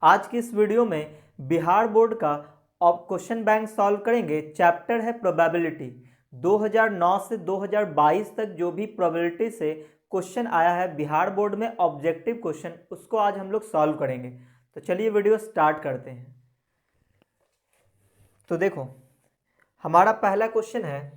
आज की इस वीडियो में बिहार बोर्ड का क्वेश्चन बैंक सॉल्व करेंगे। चैप्टर है प्रोबेबिलिटी। 2009 से 2022 तक जो भी प्रोबेबिलिटी से क्वेश्चन आया है बिहार बोर्ड में ऑब्जेक्टिव क्वेश्चन, उसको आज हम लोग सॉल्व करेंगे। तो चलिए वीडियो स्टार्ट करते हैं। तो देखो, हमारा पहला क्वेश्चन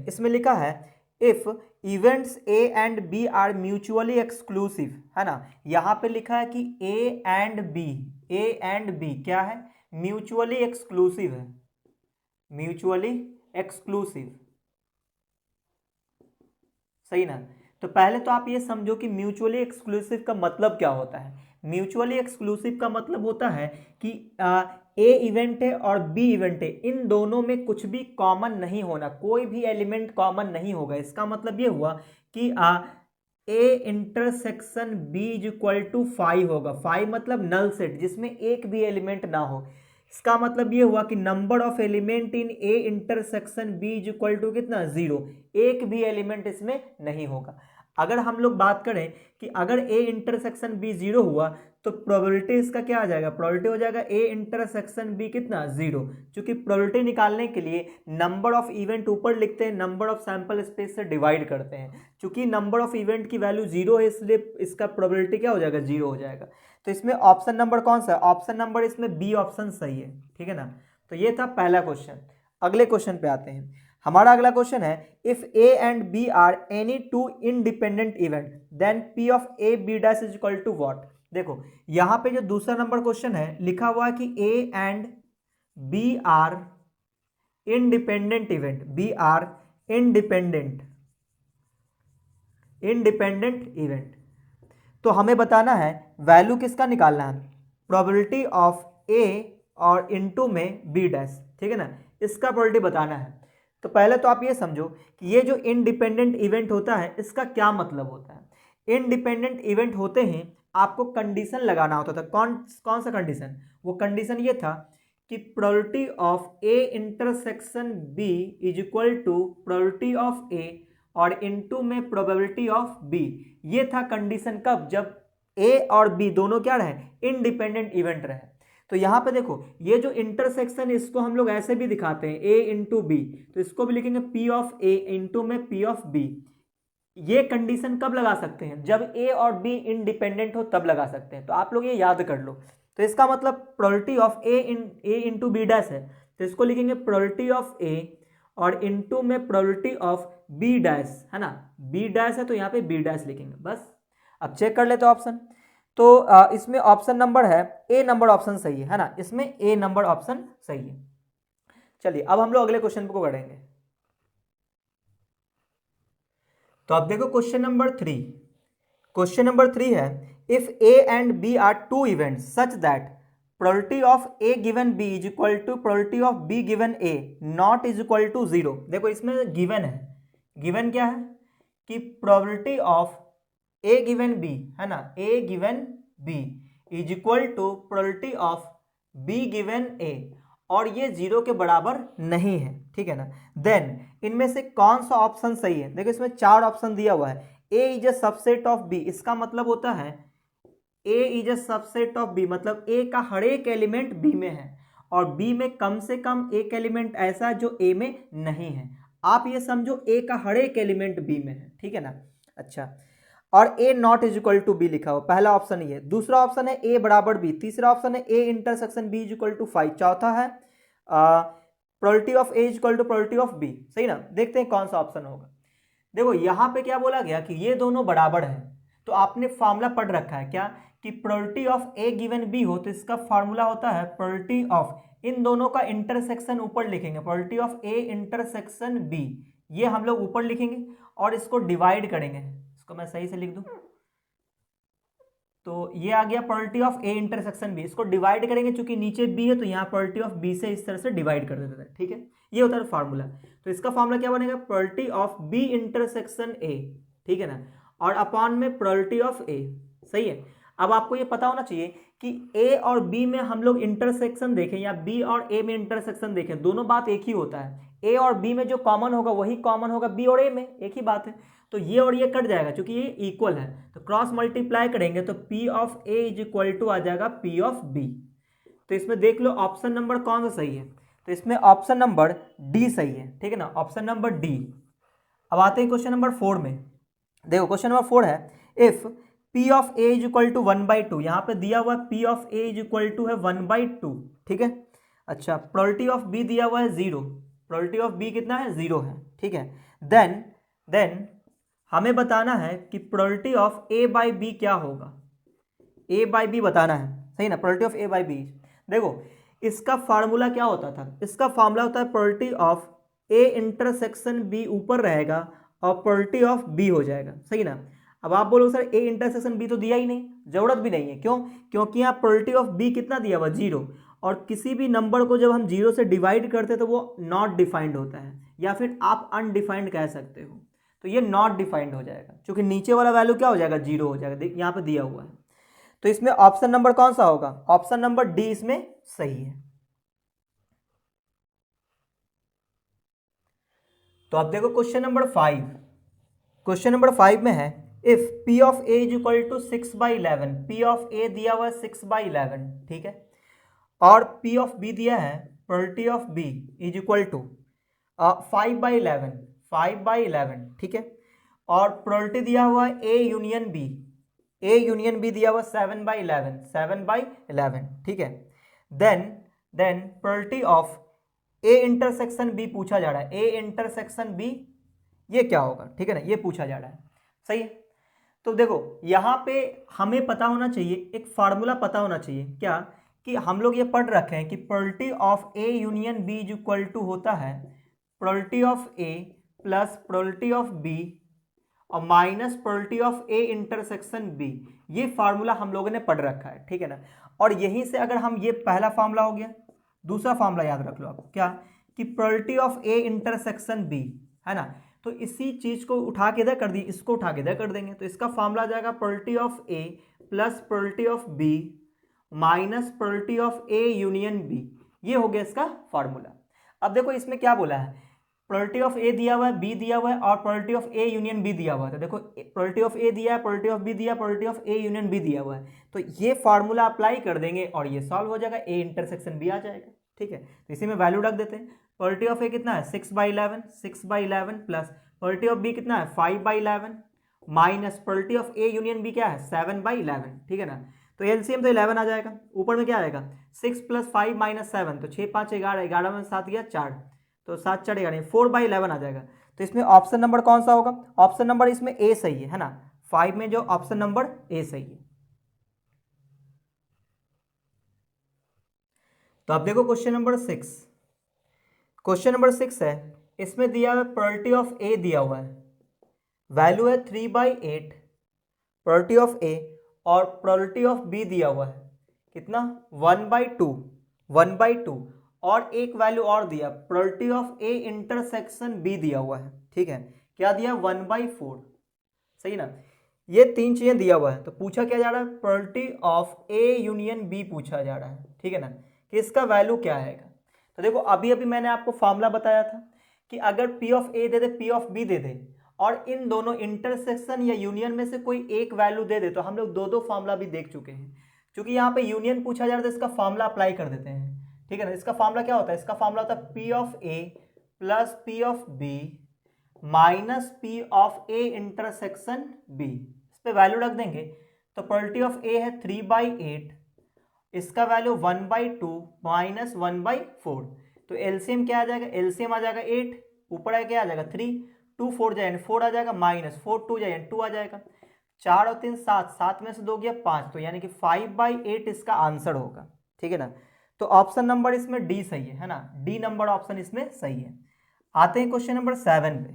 इसमें लिखा है if events A and B are mutually exclusive, है ना। यहां पे लिखा है कि ए एंड बी क्या है? म्यूचुअली एक्सक्लूसिव है, म्यूचुअली एक्सक्लूसिव, सही ना। तो पहले तो आप ये समझो कि म्यूचुअली एक्सक्लूसिव का मतलब क्या होता है। म्यूचुअली एक्सक्लूसिव का मतलब होता है कि ए इवेंट है और बी इवेंट है, इन दोनों में कुछ भी कॉमन नहीं होना, कोई भी एलिमेंट कॉमन नहीं होगा। इसका मतलब ये हुआ कि A intersection B is equal to 5 होगा। 5 मतलब नल सेट जिसमें एक भी एलिमेंट ना हो। इसका मतलब ये हुआ कि number of element in A intersection B is equal to कितना? 0। एक भी एलिमेंट इसमें नहीं होगा। अगर हम लोग बात करें कि अगर ए इंटरसेक्शन बी 0 हुआ तो प्रोबेबिलिटी इसका क्या आ जाएगा? प्रोबेबिलिटी हो जाएगा ए इंटरसेक्शन बी कितना? 0। क्योंकि प्रोबेबिलिटी निकालने के लिए नंबर ऑफ इवेंट ऊपर लिखते हैं, नंबर ऑफ सैंपल स्पेस से डिवाइड करते हैं। क्योंकि नंबर ऑफ इवेंट की वैल्यू 0 है, इसलिए इसका प्रोबेबिलिटी क्या हो जाएगा? 0 हो जाएगा। तो इसमें ऑप्शन नंबर कौन सा है? ऑप्शन नंबर इसमें बी ऑप्शन सही है, ठीक है ना। तो ये था पहला क्वेश्चन। अगले क्वेश्चन पे आते हैं। हमारा अगला क्वेश्चन है if A and B are any two independent event then P of A B dash is equal to what. देखो, यहां पे जो दूसरा नंबर क्वेश्चन है लिखा हुआ है कि A and B are independent event, B are independent event. तो हमें बताना है वैल्यू किसका निकालना है? प्रोबेबिलिटी ऑफ ए और इनटू में बी डैश, ठीक है ना। इसका प्रोबेबिलिटी बताना है। तो पहले तो आप ये समझो कि ये जो इंडिपेंडेंट इवेंट होता है इसका क्या मतलब होता है। इंडिपेंडेंट इवेंट होते हैं, आपको कंडीशन लगाना होता था। कौन सा कंडीशन? वो कंडीशन ये था कि probability of A intersection B is equal to probability of A और इनटू में प्रोबेबिलिटी ऑफ बी। ये था कंडीशन कब? जब ए और बी दोनों क्या रहे? इंडिपेंडेंट इवेंट रहे। तो यहां पे देखो, ये जो इंटरसेक्शन है इसको हम लोग ऐसे भी दिखाते हैं, ए इंटू बी, तो इसको भी लिखेंगे पी ऑफ ए इंटू में पी ऑफ बी। ये कंडीशन कब लगा सकते हैं? जब ए और बी इंडिपेंडेंट हो तब लगा सकते हैं। तो आप लोग ये याद कर लो। तो इसका मतलब probability of A into B dash है, तो इसको लिखेंगे प्रोबेबिलिटी ऑफ ए और इनटू में प्रोबेबिलिटी ऑफ बी डैश, है ना। बी डैश है तो यहाँ पे बी डैश लिखेंगे बस। अब चेक कर लेते ऑप्शन। तो इसमें ऑप्शन नंबर है ए नंबर ऑप्शन सही है ना। इसमें ए नंबर ऑप्शन सही है। चलिए अब हम लोग अगले क्वेश्चन को बढ़ेंगे। तो अब देखो क्वेश्चन नंबर 3 है if A and B are two event such that probability of A given B is equal to probability of B given A not is equal to 0। देखो इसमें गिवन है, गिवन क्या है कि probability of A given B, है ना, A given B is equal to probability of B given A और ये 0 के बराबर नहीं है, ठीक है ना। देन इनमें से कौन सा ऑप्शन सही है? देखो इसमें 4 ऑप्शन दिया हुआ है। A is a subset of B, इसका मतलब होता है A is a subset of B, मतलब ए का हर एक एलिमेंट बी में है और बी में कम से कम एक एलिमेंट ऐसा जो ए में नहीं है। आप ये समझो ए का हर एक एलिमेंट बी में है, ठीक है ना। अच्छा, और A not is equal to B लिखा हो, पहला ऑप्शन ये। दूसरा ऑप्शन है ए बराबर बी। तीसरा ऑप्शन है A intersection B is equal to 5। चौथा है probability of A is equal to probability of B, सही ना। देखते हैं कौन सा ऑप्शन होगा। देखो यहाँ पे क्या बोला गया कि ये दोनों बराबर हैं, तो आपने फॉर्मूला पढ़ रखा है क्या कि probability of A given B हो तो इसका फॉर्मूला होता है प्रोबेबिलिटी ऑफ, इन दोनों का इंटरसेक्शन ऊपर लिखेंगे, probability of A intersection B, ये हम लोग ऊपर लिखेंगे और इसको डिवाइड करेंगे। इसको मैं सही से लिख दूं तो ये आ गया probability of A intersection B. इसको डिवाइड करेंगे, चूंकि नीचे बी है तो यहाँ प्रोबेबिलिटी ऑफ बी से इस तरह से डिवाइड कर देते थे, ठीक है। ये होता है फार्मूला। तो इसका फार्मूला क्या बनेगा? Probability of B intersection A, ठीक है ना, और अपॉन में प्रोबेबिलिटी ऑफ ए, सही है। अब आपको ये पता होना चाहिए कि ए और बी में हम लोग इंटरसेक्शन देखें या बी और ए में इंटरसेक्शन देखें, दोनों बात एक ही होता है। ए और बी में जो कॉमन होगा वही कॉमन होगा बी और ए में, एक ही बात है। तो ये और ये कट जाएगा क्योंकि ये इक्वल है, तो क्रॉस मल्टीप्लाई करेंगे तो P of A is equal to आ जाएगा P ऑफ B। तो इसमें देख लो ऑप्शन नंबर कौन सा सही है, तो इसमें ऑप्शन नंबर डी सही है, ठीक है ना, ऑप्शन नंबर डी। अब आते हैं क्वेश्चन नंबर 4 में। देखो क्वेश्चन नंबर 4 है, if P of A is equal to 1/2, यहाँ पे दिया हुआ P of A is equal to है 1/2, ठीक है। अच्छा, प्रोबेबिलिटी ऑफ B दिया हुआ है 0, प्रोबेबिलिटी ऑफ B कितना है 0 है, ठीक है। देन हमें बताना है कि probability of A by B क्या होगा, A बाई B बताना है, सही ना, probability of A by B। देखो इसका फार्मूला क्या होता था, इसका फार्मूला होता है probability of A intersection B ऊपर रहेगा और प्रोबेबिलिटी ऑफ B हो जाएगा, सही ना। अब आप बोलो सर A इंटरसेक्शन B तो दिया ही नहीं, जरूरत भी नहीं है, क्यों, क्योंकि यहाँ प्रोबेबिलिटी ऑफ B कितना दिया हुआ 0, और किसी भी नंबर को जब हम 0 से डिवाइड करते हैं तो वो नॉट डिफाइंड होता है, या फिर आप अनडिफाइंड कह सकते हो, तो ये नॉट डिफाइंड हो जाएगा क्योंकि नीचे वाला वैल्यू क्या हो जाएगा 0 हो जाएगा, यहाँ पे दिया हुआ है। तो इसमें ऑप्शन नंबर कौन सा होगा, ऑप्शन नंबर डी इसमें सही है। तो आप देखो क्वेश्चन नंबर 5, क्वेश्चन नंबर 5 में है, if P of A is equal to 6/11, P of A दिया हुआ है 6/11, ठीक है, और P ऑफ B दिया है probability of B is equal to 5/11, 5/11, ठीक है, और प्रोबेबिलिटी दिया हुआ है A union B, A union B दिया हुआ 7/11, 7/11, ठीक है। Then probability of A intersection B पूछा जा रहा है, A इंटरसेक्शन B ये क्या होगा, ठीक है ना, ये पूछा जा रहा है, सही है। तो देखो यहाँ पे हमें पता होना चाहिए, एक फार्मूला पता होना चाहिए, क्या, कि हम लोग ये पढ़ रखे हैं कि probability of A union B is equal to होता है probability of A plus probability of B और minus probability of A intersection B। ये फार्मूला हम लोगों ने पढ़ रखा है, ठीक है ना। और यहीं से अगर हम, ये पहला फार्मूला हो गया, दूसरा फार्मूला याद रख लो आप, क्या, कि probability of A intersection B, है ना, तो इसी चीज को उठा के इधर कर दी, इसको उठा के इधर कर देंगे, तो इसका फार्मूला आ जाएगा probability of A plus probability of B minus probability of A union B, ये हो गया इसका फार्मूला। अब देखो इसमें क्या बोला है, प्रोबेबिलिटी ऑफ A दिया हुआ है, B दिया हुआ है और probability of A union B दिया हुआ है। तो देखो प्रोबेबिलिटी ऑफ A दिया है, प्रोबेबिलिटी ऑफ B दिया, probability of A union B दिया हुआ है, तो ये फार्मूला अप्लाई कर देंगे और ये सॉल्व हो जाएगा, A इंटरसेक्शन B आ जाएगा, ठीक है। तो इसी में वैल्यू रख देते हैं, प्रोबेबिलिटी ऑफ A कितना है 6/11, 6/11 प्लस प्रोबेबिलिटी ऑफ B कितना है 5/11 minus probability of A union B क्या है 7/11, ठीक है ना। तो एलसीएम तो 11 आ जाएगा, ऊपर में क्या आएगा 6 + 5 - 7, तो 6 × 5 = 11, 11 में 7 गया 4, तो 7 4 11, 4/11 आ जाएगा। तो इसमें ऑप्शन नंबर कौन सा होगा, ऑप्शन नंबर इसमें ए सही है ना, 5 में जो ऑप्शन नंबर ए सही है। तो आप देखो क्वेश्चन नंबर 6, क्वेश्चन नंबर 6 है, इसमें दिया हुआ प्रोबेबिलिटी ऑफ ए दिया हुआ है, वैल्यू है 3/8 प्रोबेबिलिटी ऑफ ए, और प्रोबेबिलिटी ऑफ बी दिया हुआ है कितना 1/2, 1/2, और एक वैल्यू और दिया probability of A intersection B दिया हुआ है, ठीक है, क्या दिया 1/4, सही ना। ये तीन चीजें दिया हुआ है, तो पूछा क्या जा रहा है probability of A union B पूछा जा रहा है, ठीक है ना, कि इसका वैल्यू क्या आएगा। तो देखो अभी अभी मैंने आपको फॉर्मूला बताया था कि अगर P ऑफ ए दे दे, P ऑफ बी दे दे, और इन दोनों इंटरसेक्शन या यूनियन में से कोई एक वैल्यू दे दे, तो हम लोग दो फार्मूला भी देख चुके हैं। क्योंकि यहाँ पे यूनियन पूछा जा रहा है तो इसका फार्मूला अप्लाई कर देते हैं, ठीक है ना। इसका फार्मूला क्या होता है, इसका फार्मूला होता है P of A plus P of B minus P of A intersection B, इस पर वैल्यू रख देंगे। तो प्रोबेबिलिटी ऑफ ए है 3/8, इसका वैल्यू 1/2 माइनस 1/4, तो एलसीएम क्या आ जाएगा, एलसीएम आ जाएगा 8, ऊपर है क्या आ जाएगा 3, 2 4 जाए 4 आ जाएगा, माइनस 4 2 जाए 2 आ जाएगा, 4 और 3 7, 7 में से 2 गया 5, तो यानी कि 5/8 इसका आंसर होगा, ठीक है ना। तो ऑप्शन नंबर इसमें डी सही है ना, डी नंबर ऑप्शन इसमें सही है। आते हैं क्वेश्चन नंबर 7 पे।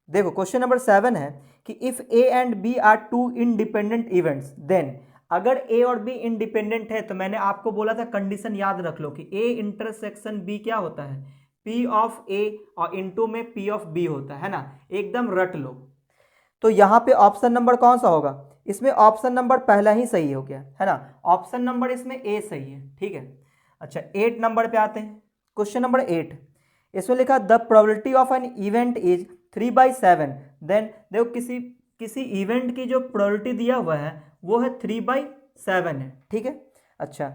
देखो क्वेश्चन नंबर 7 है कि if A and B are two independent events, then अगर ए और बी इंडिपेंडेंट है, तो मैंने आपको बोला था कंडीशन याद रख लो कि ए इंटरसेक्शन बी क्या होता है P ऑफ ए और इनटू में P ऑफ बी होता है ना, एकदम रट लो। तो यहाँ पे ऑप्शन नंबर कौन सा होगा, इसमें ऑप्शन नंबर पहला ही सही हो गया है ना, ऑप्शन नंबर इसमें ए सही है, ठीक है। अच्छा 8 नंबर पे आते हैं, क्वेश्चन नंबर 8, इसमें लिखा the probability of an event is 3/7। Then देखो किसी इवेंट की जो प्रोबेबिलिटी दिया हुआ है वो है 3/7 है, ठीक है। अच्छा,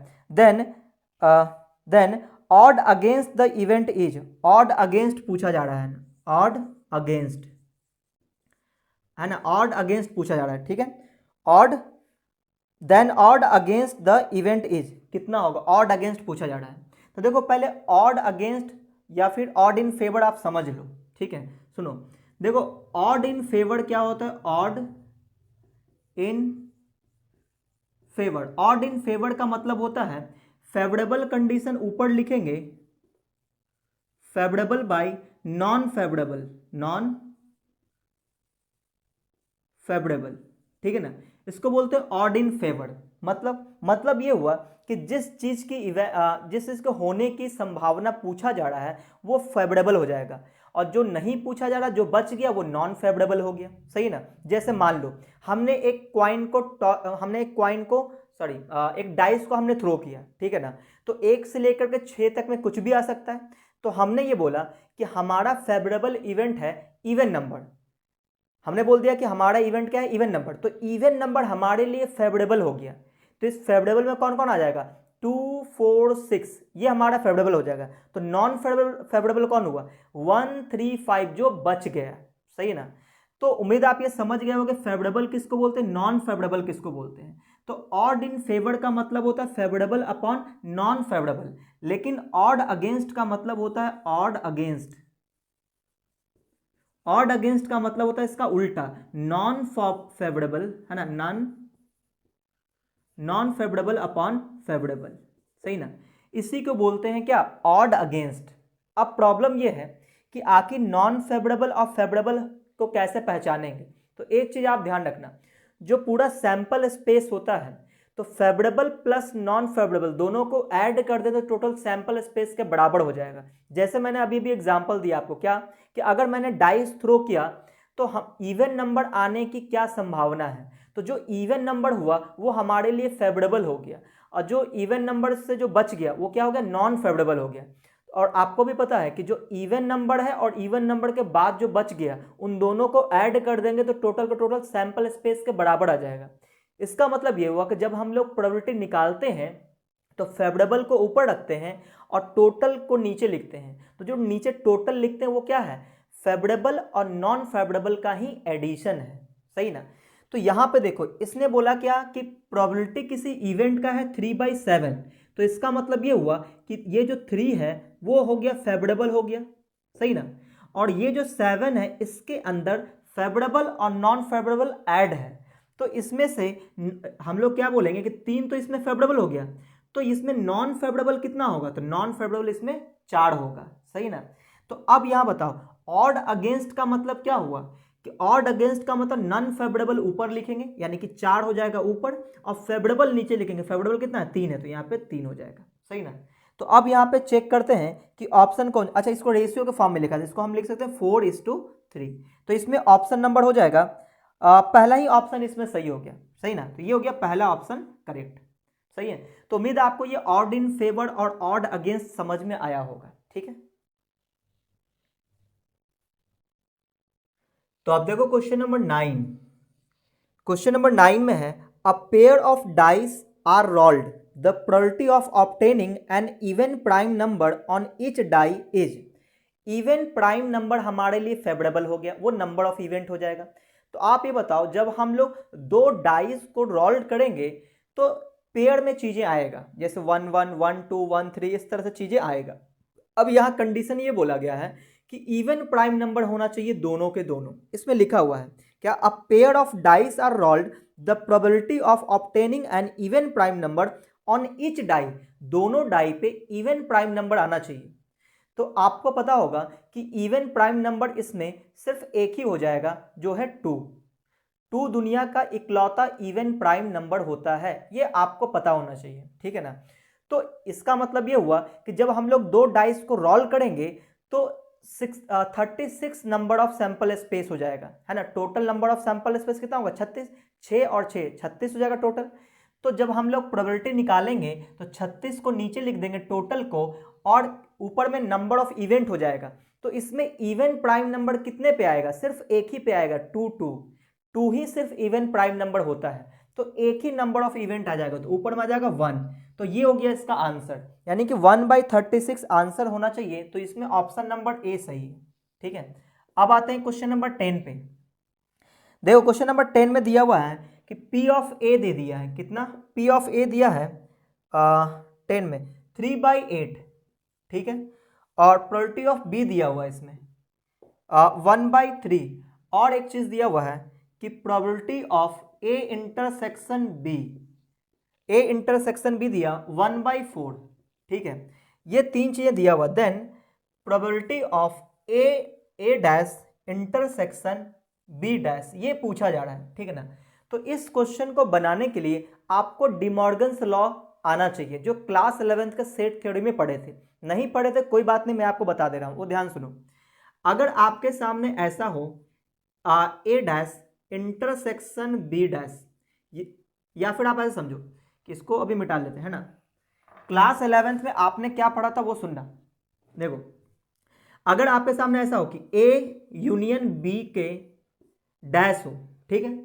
then odd against the event is, odd against पूछा जा रहा है ना, ऑड अगेंस्ट है ना, ऑड अगेंस्ट पूछा जा रहा है, ठीक है। Odd, then odd against the event is कितना होगा, ऑड अगेंस्ट पूछा जा रहा है। तो देखो पहले ऑड अगेंस्ट या फिर ऑड इन फेवर आप समझ लो, ठीक है। सुनो, देखो ऑड इन फेवर क्या होता है, odd in favour, odd in favour का मतलब होता है फेवरेबल कंडीशन ऊपर लिखेंगे, favourable bye non favourable, non favourable, ठीक है ना। इसको बोलते हैं ऑड इन फेवर। मतलब ये हुआ कि जिस चीज के होने की संभावना पूछा जा रहा है वो फेवरेबल हो जाएगा, और जो नहीं पूछा जा रहा, जो बच गया, वो नॉन फेवरेबल हो गया, सही ना। जैसे मान लो हमने एक कॉइन को सॉरी एक डाइस को हमने थ्रो किया, ठीक है ना। तो 1 से लेकर के 6 तक में कुछ भी आ सकता है। तो हमने ये बोला कि हमारा फेवरेबल इवेंट है इवन नंबर। हमने बोल दिया कि हमारा इवेंट क्या है, इवन नंबर। तो इवन नंबर हमारे लिए फेवरेबल हो गया। तो इस फेवरेबल में कौन कौन आ जाएगा, 2, 4, 6, ये हमारा फेवरेबल हो जाएगा। तो नॉन फेवरेबल कौन हुआ, 1, 3, 5 जो बच गया, सही ना। तो उम्मीद आप ये समझ गए होंगे फेवरेबल किसको बोलते हैं, नॉन फेवरेबल किसको बोलते हैं। तो ऑड इन फेवर का मतलब होता है फेवरेबल अपॉन नॉन फेवरेबल, लेकिन ऑड अगेंस्ट का मतलब होता है ऑड अगेंस्ट। ऑड अगेंस्ट का मतलब होता है इसका उल्टा, नॉन फेवरेबल, है ना, नॉन फेवरेबल अपॉन फेवरेबल, सही ना। इसी को बोलते हैं क्या, ऑड अगेंस्ट। अब प्रॉब्लम यह है कि आखिर नॉन फेवरेबल और फेवरेबल को कैसे पहचानेंगे। तो एक चीज आप ध्यान रखना, जो पूरा सैंपल स्पेस होता है, तो फेवरेबल प्लस नॉन फेवरेबल दोनों को ऐड कर दे तो टोटल सैंपल स्पेस के बराबर हो जाएगा। जैसे मैंने अभी भी एग्जांपल दिया आपको, क्या कि अगर मैंने डाइस थ्रो किया तो हम इवन नंबर आने की क्या संभावना है, तो जो इवन नंबर हुआ वो हमारे लिए फेवरेबल हो गया, और जो इवन नंबर से जो बच गया वो क्या हो गया, नॉन फेवरेबल हो गया। और आपको भी पता है कि जो इवन नंबर है और इवन नंबर के बाद जो बच गया, उन दोनों को ऐड कर देंगे तो टोटल का टोटल सैंपल स्पेस के बराबर आ जाएगा। इसका मतलब ये हुआ कि जब हम लोग प्रोबेबिलिटी निकालते हैं तो फेवरेबल को ऊपर रखते हैं और टोटल को नीचे लिखते हैं। तो जो नीचे टोटल लिखते हैं वो क्या है, फेवरेबल और नॉन फेवरेबल का ही एडिशन है, सही ना। तो यहां पे देखो इसने बोला क्या कि प्रोबेबिलिटी किसी इवेंट का है 3/7। तो इसका मतलब ये हुआ कि ये जो 3 है वो हो गया फेवरेबल हो गया, सही ना। और ये जो 7 है इसके अंदर फेवरेबल और नॉन फेवरेबल ऐड है। तो इसमें से हम लोग क्या बोलेंगे कि 3 तो इसमें फेवरेबल हो गया, तो इसमें नॉन फेवरेबल कितना होगा, तो नॉन फेवरेबल इसमें 4 होगा, सही ना। तो अब यहां बताओ ऑड अगेंस्ट का मतलब क्या हुआ, कि ऑड अगेंस्ट का मतलब नॉन फेवरेबल ऊपर लिखेंगे यानी कि 4 हो जाएगा ऊपर, और फेवरेबल नीचे लिखेंगे। फेवरेबल कितना है, 3 है, तो यहाँ पे 3 हो जाएगा, सही ना। तो अब यहाँ पे चेक करते हैं कि ऑप्शन कौन, अच्छा इसको रेशियो के फॉर्म में लिखा है, इसको हम लिख सकते हैं 4:3। तो इसमें ऑप्शन नंबर हो जाएगा पहला ही ऑप्शन इसमें सही हो गया, सही ना। तो ये हो गया पहला ऑप्शन करेक्ट, सही है। तो उम्मीद है आपको ये ऑड इन फेवर और ऑड अगेंस्ट समझ में आया होगा, ठीक है। तो आप देखो क्वेश्चन नंबर 9, क्वेश्चन नंबर 9 में है a pair of dice are rolled, the probability of obtaining an even prime number on each die is. Even prime number हमारे लिए फेवरेबल हो गया, वो नंबर ऑफ इवेंट हो जाएगा। तो आप ये बताओ जब हम लोग 2 डाइस को रोल्ड करेंगे तो पेयर में चीजें आएगा, जैसे 1 1 1 2 1 3 इस तरह से चीजें आएगा। अब यहाँ कंडीशन ये बोला गया है कि इवन प्राइम नंबर होना चाहिए दोनों के दोनों। इसमें लिखा हुआ है क्या, a pair of dice are rolled, the probability of obtaining an even prime number on each die, दोनों डाई पे इवन प्राइम नंबर आना चाहिए। तो आपको पता होगा कि इवन प्राइम नंबर इसमें सिर्फ एक ही हो जाएगा जो है 2। 2 दुनिया का इकलौता इवन प्राइम नंबर होता है, ये आपको पता होना चाहिए, ठीक है ना। तो इसका मतलब ये हुआ कि जब हम लोग 2 डाइस को रोल करेंगे तो 36 नंबर ऑफ सैंपल स्पेस हो जाएगा, है ना। Total number of sample space कितना होगा, 36, 6 और 6 36 हो जाएगा टोटल। तो जब हम लोग प्रोबेबिलिटी निकालेंगे तो 36 को नीचे लिख देंगे टोटल को, और ऊपर में नंबर ऑफ इवेंट हो जाएगा। तो इसमें इवन प्राइम नंबर कितने पे आएगा, सिर्फ एक ही पे आएगा, 2 ही सिर्फ इवन प्राइम नंबर होता है, तो एक ही नंबर ऑफ इवेंट आ जाएगा, तो ऊपर में आ जाएगा 1। तो ये हो गया इसका आंसर, यानी कि 1/36 आंसर होना चाहिए, तो इसमें ऑप्शन नंबर ए सही है। ठीक है, अब आते हैं क्वेश्चन नंबर 10 पे। देखो क्वेश्चन नंबर 10 में दिया हुआ है कि P ऑफ ए दे दिया है, कितना P ऑफ ए दिया है 10 में 3/8। ठीक है, और प्रोबेबिलिटी ऑफ बी दिया हुआ है इसमें 1/3, और एक चीज दिया हुआ है कि probability of A intersection B दिया 1/4। ठीक है, ये तीन चीजें दिया हुआ, then probability of A dash intersection B dash, ये पूछा जा रहा है। ठीक है ना, तो इस क्वेश्चन को बनाने के लिए आपको डिमॉर्गन्स लॉ आना चाहिए, जो क्लास 11th के सेट थ्योरी में पढ़े थे। नहीं पढ़े थे कोई बात नहीं, मैं आपको बता दे रहा हूं, वो ध्यान सुनो। अगर आपके सामने ऐसा हो ए डैश इंटरसेक्शन बी डैश, या फिर आप ऐसे समझो कि इसको अभी मिटा लेते हैं ना, क्लास 11th में आपने क्या पढ़ा था वो सुनना। देखो अगर आपके सामने ऐसा हो कि ए यूनियन बी के डैश हो, ठीक है,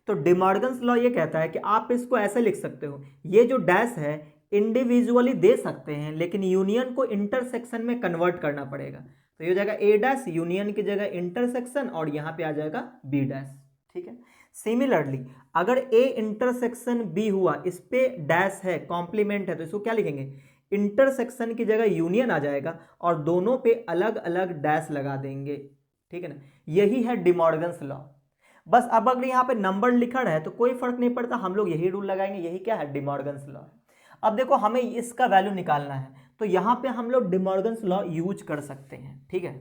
तो डिमॉर्गन्स लॉ ये कहता है कि आप इसको ऐसे लिख सकते हो, ये जो डैश है इंडिविजुअली दे सकते हैं, लेकिन यूनियन को इंटरसेक्शन में कन्वर्ट करना पड़ेगा। तो ये हो जाएगा ए डैश यूनियन की जगह इंटरसेक्शन, और यहाँ पे आ जाएगा बी डैश। ठीक है, सिमिलरली अगर ए इंटरसेक्शन बी हुआ, इस पे डैश है, कॉम्प्लीमेंट है, तो इसको क्या लिखेंगे, इंटरसेक्शन की जगह यूनियन आ जाएगा, और दोनों पे अलग अलग डैश लगा देंगे। ठीक है ना, यही है डिमॉर्गन्स लॉ। बस अब अगर यहाँ पे नंबर लिखा है तो कोई फर्क नहीं पड़ता, हम लोग यही रूल लगाएंगे, यही क्या है, डिमॉर्गन्स लॉ है। अब देखो हमें इसका वैल्यू निकालना है, तो यहाँ पे हम लोग डिमॉर्गन्स लॉ यूज कर सकते हैं। ठीक है,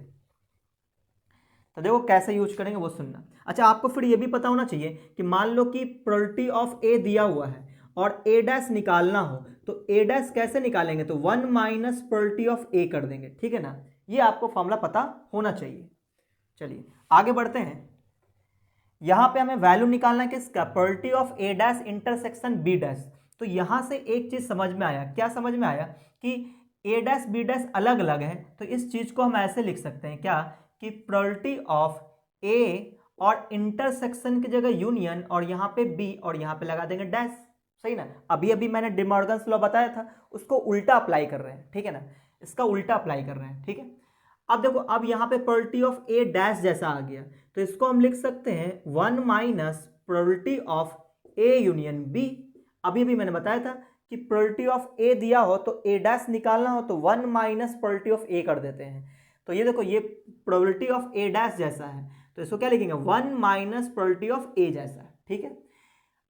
तो देखो कैसे यूज करेंगे वो सुनना। अच्छा, आपको फिर ये भी पता होना चाहिए कि मान लो कि प्रोबेबिलिटी ऑफ ए दिया हुआ है और ए डैश निकालना हो, तो ए डैश कैसे निकालेंगे, तो 1 माइनस प्रोबेबिलिटी ऑफ ए कर देंगे। ठीक है ना, ये आपको फॉर्मूला पता होना चाहिए। चलिए आगे बढ़ते हैं। यहां पे हमें वैल्यू निकालना है किसका, probability of A dash intersection B dash. तो यहां से एक चीज समझ में आया, क्या समझ में आया, कि ए डैश बी डैश अलग अलग है, तो इस चीज को हम ऐसे लिख सकते हैं क्या, कि प्रोबेबिलिटी ऑफ ए और इंटरसेक्शन की जगह यूनियन, और यहाँ पे बी, और यहाँ पे लगा देंगे डैश। सही ना, अभी अभी मैंने डिमॉर्गन्स लॉ बताया था, उसको उल्टा अप्लाई कर रहे हैं। ठीक है ना, इसका उल्टा अप्लाई कर रहे हैं। ठीक है, अब देखो अब यहाँ पे प्रोबेबिलिटी ऑफ ए डैश जैसा आ गया, तो इसको हम लिख सकते हैं 1 minus probability of A union B. अभी अभी मैंने बताया था कि प्रोबेबिलिटी ऑफ ए दिया हो तो ए डैश निकालना हो तो 1 माइनस प्रोबेबिलिटी ऑफ ए कर देते हैं। तो ये देखो ये प्रोबेबिलिटी ऑफ ए डैश जैसा है, तो इसको क्या लिखेंगे, 1 माइनस प्रोबेबिलिटी ऑफ ए जैसा है। ठीक है,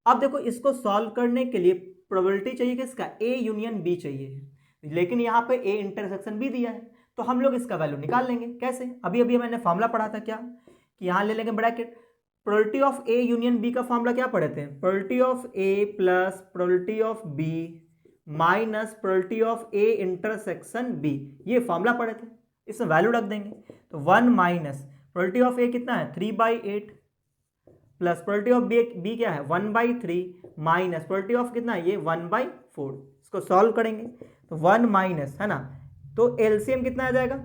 अब देखो इसको सॉल्व करने के लिए प्रोबेबिलिटी चाहिए किसका, ए यूनियन बी चाहिए, लेकिन यहाँ पे ए इंटरसेक्शन बी दिया है, तो हम लोग इसका वैल्यू निकाल लेंगे। कैसे, अभी अभी मैंने फॉर्मूला पढ़ा था क्या, कि यहाँ ले लेंगे bracket, probability of A union B का फॉर्मूला क्या पढ़े थे, probability of A plus probability of B minus probability of A intersection B, ये फॉर्मूला पढ़े थे, इसमें वैल्यू रख देंगे। तो 1 माइनस प्रोबेबिलिटी ऑफ ए कितना है 3/8, प्लस प्रोबेबिलिटी ऑफ बी क्या है 1/3, माइनस प्रोबेबिलिटी ऑफ कितना है ये 1/4। इसको सॉल्व करेंगे तो 1 माइनस, है ना, तो एलसीएम कितना आ जाएगा,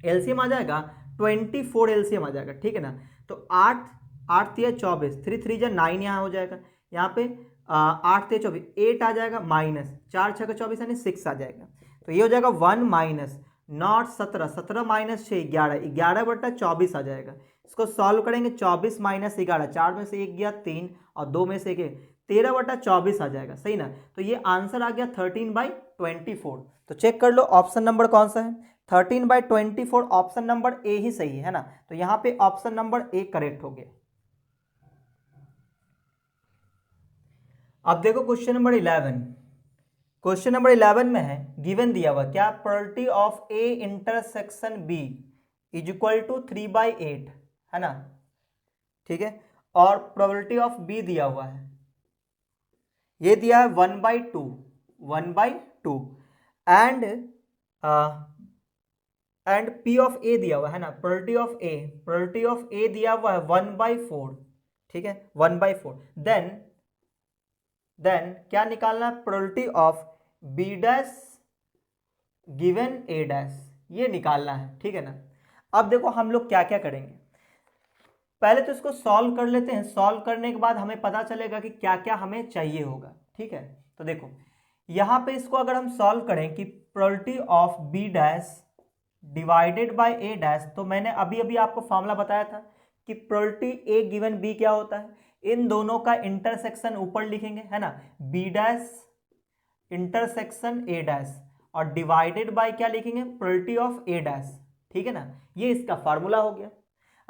एलसीएम आ जाएगा 24 एलसीएम आ जाएगा। ठीक है ना, तो 8 8 3 24, 3 3 जा 9 यहाँ हो जाएगा, यहाँ पे 8 3 24 8 आ जाएगा, माइनस 4 6 24 यानी 6 आ जाएगा। तो ये हो जाएगा 1 माइनस नॉट 17, 17 माइनस 6 11, 11/24 आ जाएगा। इसको सॉल्व करेंगे, 24 माइनस 11, 4 में से 1 गया 3 और 2 में से 1 13/24 आ जाएगा। सही ना, तो ये आंसर आ गया 13/24। तो चेक कर लो ऑप्शन नंबर कौन सा है, 13/24 ऑप्शन नंबर ए ही सही है ना, तो यहां पे ऑप्शन नंबर ए करेक्ट हो गया। अब देखो क्वेश्चन नंबर 11, क्वेश्चन नंबर 11 में है गिवन दिया हुआ क्या, probability of A intersection B is equal to 3/8, है ना, ठीक है, और प्रोबेबिलिटी ऑफ बी दिया हुआ है, ये दिया है 1/2 एंड पी ऑफ ए दिया हुआ है ना, प्रोबेबिलिटी ऑफ ए दिया हुआ है 1/4, ठीक है 1/4। देन क्या निकालना है, probability of B dash given A dash, ये निकालना है। ठीक है ना, अब देखो हम लोग क्या क्या करेंगे, पहले तो इसको सॉल्व कर लेते हैं, सॉल्व करने के बाद हमें पता चलेगा कि क्या क्या हमें चाहिए होगा। ठीक है, तो देखो यहाँ पे इसको अगर हम सॉल्व करें कि probability of B dash divided by A dash, तो मैंने अभी अभी आपको फॉर्मूला बताया था कि प्रोबेबिलिटी ए गिवन बी क्या होता है, इन दोनों का इंटरसेक्शन ऊपर लिखेंगे, है ना, B dash intersection A dash, और डिवाइडेड बाय क्या लिखेंगे, प्रोबेबिलिटी ऑफ ए डैश। ठीक है ना, ये इसका फार्मूला हो गया।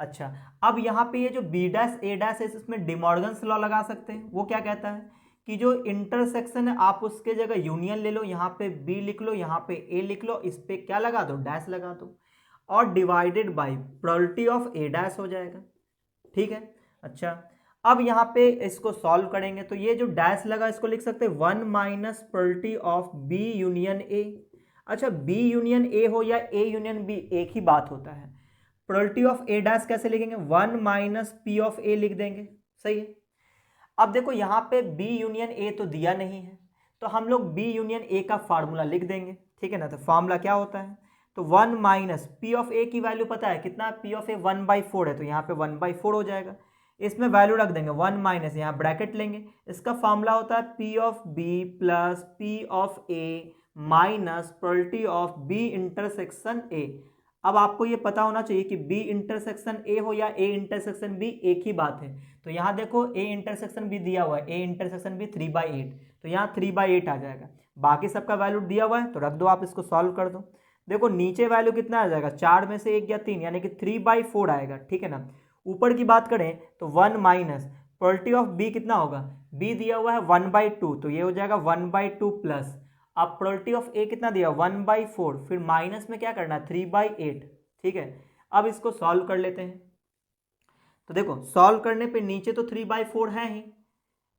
अच्छा, अब यहाँ पे ये जो बी डैश ए डैश है इसमें डिमॉर्गन्स लॉ लगा सकते हैं। वो क्या कहता है कि जो इंटरसेक्शन है आप उसके जगह यूनियन ले लो, यहाँ पे बी लिख लो, यहाँ पे ए लिख लो, इस पे क्या लगा दो, डैश लगा दो, और divided by probability of A dash हो जाएगा। ठीक है, अच्छा अब यहाँ पे इसको सॉल्व करेंगे तो ये जो डैश लगा इसको लिख सकते हैं 1 minus probability of B union A. अच्छा, बी यूनियन ए हो या ए यूनियन बी एक ही बात होता है। प्रोबेबिलिटी ऑफ ए डैश कैसे लिखेंगे, 1 माइनस पी ऑफ ए लिख देंगे। सही है, अब देखो यहाँ पे बी यूनियन ए तो दिया नहीं है, तो हम लोग बी यूनियन ए का फार्मूला लिख देंगे। ठीक है ना, तो फार्मूला क्या होता है, तो 1 माइनस पी ऑफ ए की वैल्यू पता है कितना, पी ऑफ ए 1/4 है, तो यहाँ पे 1/4 हो जाएगा, इसमें वैल्यू रख देंगे 1 माइनस, यहाँ ब्रैकेट लेंगे, इसका फार्मूला होता है P of B plus P of A minus probability of B intersection A. अब आपको ये पता होना चाहिए कि बी इंटरसेक्शन ए हो या ए इंटरसेक्शन बी एक ही बात है। तो यहाँ देखो ए इंटरसेक्शन बी दिया हुआ है, ए इंटरसेक्शन बी 3/8, तो यहाँ 3/8 आ जाएगा, बाकी सबका वैल्यू दिया हुआ है तो रख दो, आप इसको सॉल्व कर दो। देखो नीचे वैल्यू कितना आ जाएगा, 4 में से 1 या 3 यानी कि 3/4 आएगा। ठीक है ना, ऊपर की बात करें तो 1 माइनस प्रोबेबिलिटी ऑफ बी कितना होगा, बी दिया हुआ है 1/2, तो ये हो जाएगा 1/2 प्लस, अब प्रोबेबिलिटी ऑफ ए कितना दिया 1/4, फिर माइनस में क्या करना है 3/8। ठीक है, अब इसको सॉल्व कर लेते हैं। तो देखो सॉल्व करने पे नीचे तो 3/4 है ही,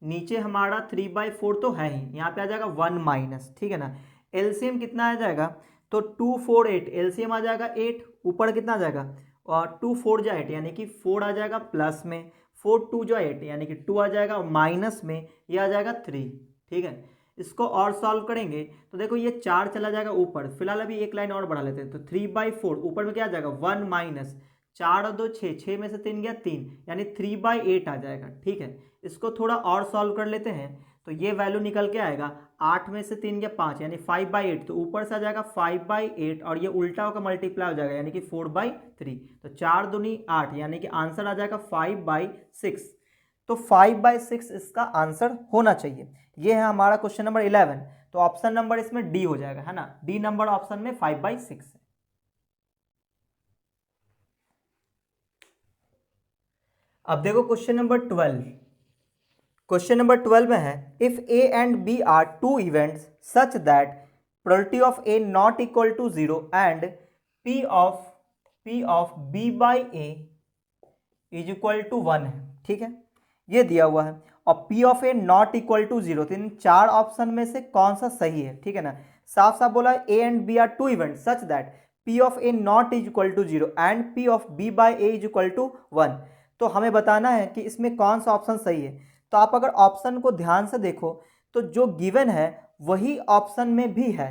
नीचे हमारा 3/4 तो है ही, यहाँ पे आ जाएगा 1 माइनस। ठीक है ना, एलसीएम कितना आ जाएगा, तो 2 4 8, एलसीएम आ जाएगा 8, ऊपर कितना आ जाएगा, और 2 4 जा 8 यानी कि 4 आ जाएगा प्लस में, 4 2 जो 8 यानी कि 2 आ जाएगा, और माइनस में ये आ जाएगा 3। ठीक है, इसको और सॉल्व करेंगे तो देखो ये 4 चला जाएगा ऊपर, फिलहाल अभी एक लाइन और बढ़ा लेते हैं, तो 3/4 ऊपर में क्या आ जाएगा 1 माइनस 4 और 2 6, 6 में से 3 गया 3 यानी 3/8 आ जाएगा। ठीक है, इसको थोड़ा और सॉल्व कर लेते हैं तो ये वैल्यू निकल के आएगा 8 में से 3 गया 5 यानी 5/8, तो ऊपर से आ जाएगा 5/8 और ये उल्टा होकर मल्टीप्लाई हो जाएगा यानी कि 4/3, तो 4 दूनी 8 यानी कि आंसर आ जाएगा 5/6। तो 5/6 इसका आंसर होना चाहिए। ये है हमारा क्वेश्चन नंबर 11, तो ऑप्शन नंबर इसमें डी हो जाएगा, है ना, डी नंबर ऑप्शन में 5/6 है। अब देखो क्वेश्चन नंबर 12, क्वेश्चन नंबर 12 में है if A and B are two events such that probability of A not equal to 0 and P of B by A is equal to 1 है। ठीक है, ये दिया हुआ है, और P of A not equal to 0, तो इन 4 ऑप्शन में से कौन सा सही है। ठीक है ना, साफ साफ बोला A and B are two event such that P of A not is equal to 0 and P of B by A is equal to 1, तो हमें बताना है कि इसमें कौन सा ऑप्शन सही है। तो आप अगर ऑप्शन को ध्यान से देखो तो जो गिवन है वही ऑप्शन में भी है,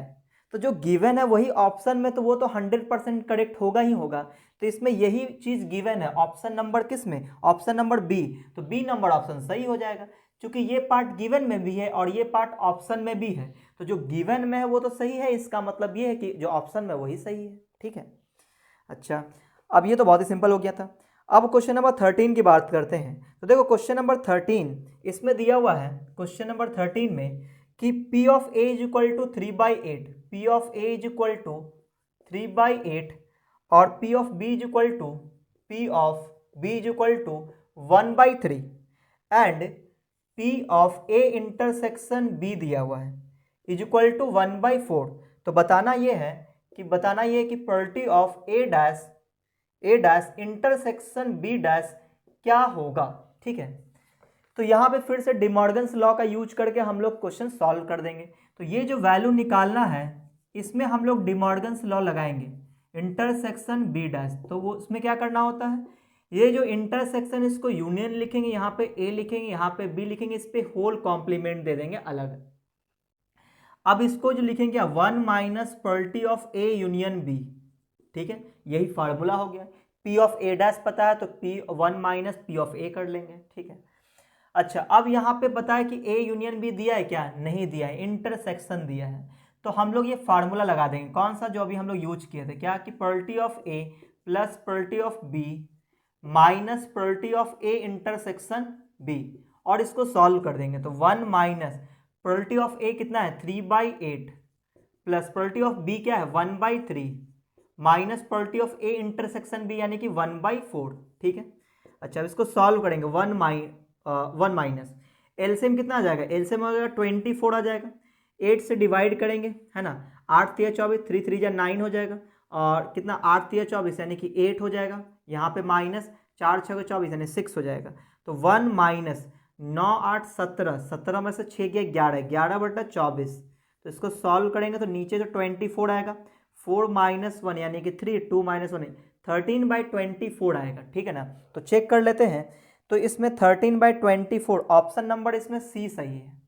तो जो गिवन है वही ऑप्शन में, तो वो तो 100% करेक्ट होगा ही होगा, तो इसमें यही चीज गिवन है, ऑप्शन नंबर किस में, ऑप्शन नंबर बी, तो बी नंबर ऑप्शन सही हो जाएगा, क्योंकि ये पार्ट गिवन में भी है और ये पार्ट ऑप्शन में भी है, तो जो गिवन में है वो तो सही है, इसका मतलब ये है कि जो ऑप्शन में वही सही है। ठीक है, अच्छा अब ये तो बहुत ही सिंपल हो गया था। अब क्वेश्चन नंबर 13 की बात करते हैं, तो देखो क्वेश्चन नंबर 13 इसमें दिया हुआ है, क्वेश्चन नंबर 13 में कि P of A is equal to 3/8, P of A is equal to 3/8 और P of B is equal to 1/3 and P of A intersection B दिया हुआ है इज इक्वल टू 1/4, तो बताना ये है कि probability of A dash intersection B dash क्या होगा। ठीक है, तो यहाँ पे फिर से डिमॉर्गन्स लॉ का यूज करके हम लोग क्वेश्चन सॉल्व कर देंगे। तो ये जो वैल्यू निकालना है इसमें हम लोग डिमॉर्गन्स लॉ लगाएंगे, इंटरसेक्शन बी डैश, तो वो उसमें क्या करना होता है, ये जो इंटरसेक्शन इसको यूनियन लिखेंगे, यहाँ पे ए लिखेंगे, यहाँ पे बी लिखेंगे, इस पे होल कॉम्प्लीमेंट दे देंगे अलग। अब इसको जो लिखेंगे 1 minus probability of A union B, ठीक है, यही फार्मूला हो गया। पी ऑफ ए डैश पता है तो P1 माइनस पी ऑफ ए कर लेंगे, ठीक है। अच्छा, अब यहाँ पे पता है कि ए यूनियन बी दिया है क्या, नहीं दिया है, इंटरसेक्शन दिया है। तो हम लोग ये फार्मूला लगा देंगे, कौन सा, जो अभी हम लोग यूज किए थे, क्या, कि probability of A plus probability of B minus probability of A intersection B, और इसको सॉल्व कर देंगे। तो 1 माइनस प्रोबेबिलिटी ऑफ ए कितना है 3/8 प्लस प्रोबेबिलिटी ऑफ बी क्या है 1/3 minus probability of A intersection B यानी कि 1/4, ठीक है। अच्छा, अब इसको सॉल्व करेंगे, 1 माइनस एलसीएम कितना आ जाएगा, एलसीएम हो जाएगा 24 आ जाएगा। 8 से डिवाइड करेंगे, है ना, 8 3 24, 3 3 जा 9 हो जाएगा, और कितना 8 3 24 यानी कि 8 हो जाएगा, यहाँ पे माइनस 4 6 24 यानी 6 हो जाएगा। तो 1 माइनस 9 8 17, 17 में से 6 गया 11, 11/24। तो इसको सॉल्व करेंगे तो नीचे तो 24 आएगा, 4 माइनस 1 यानी कि 3, 2 माइनस 1 13/24 आएगा, ठीक है ना। तो चेक कर लेते हैं, तो इसमें 13/24 ऑप्शन नंबर इसमें सी सही है।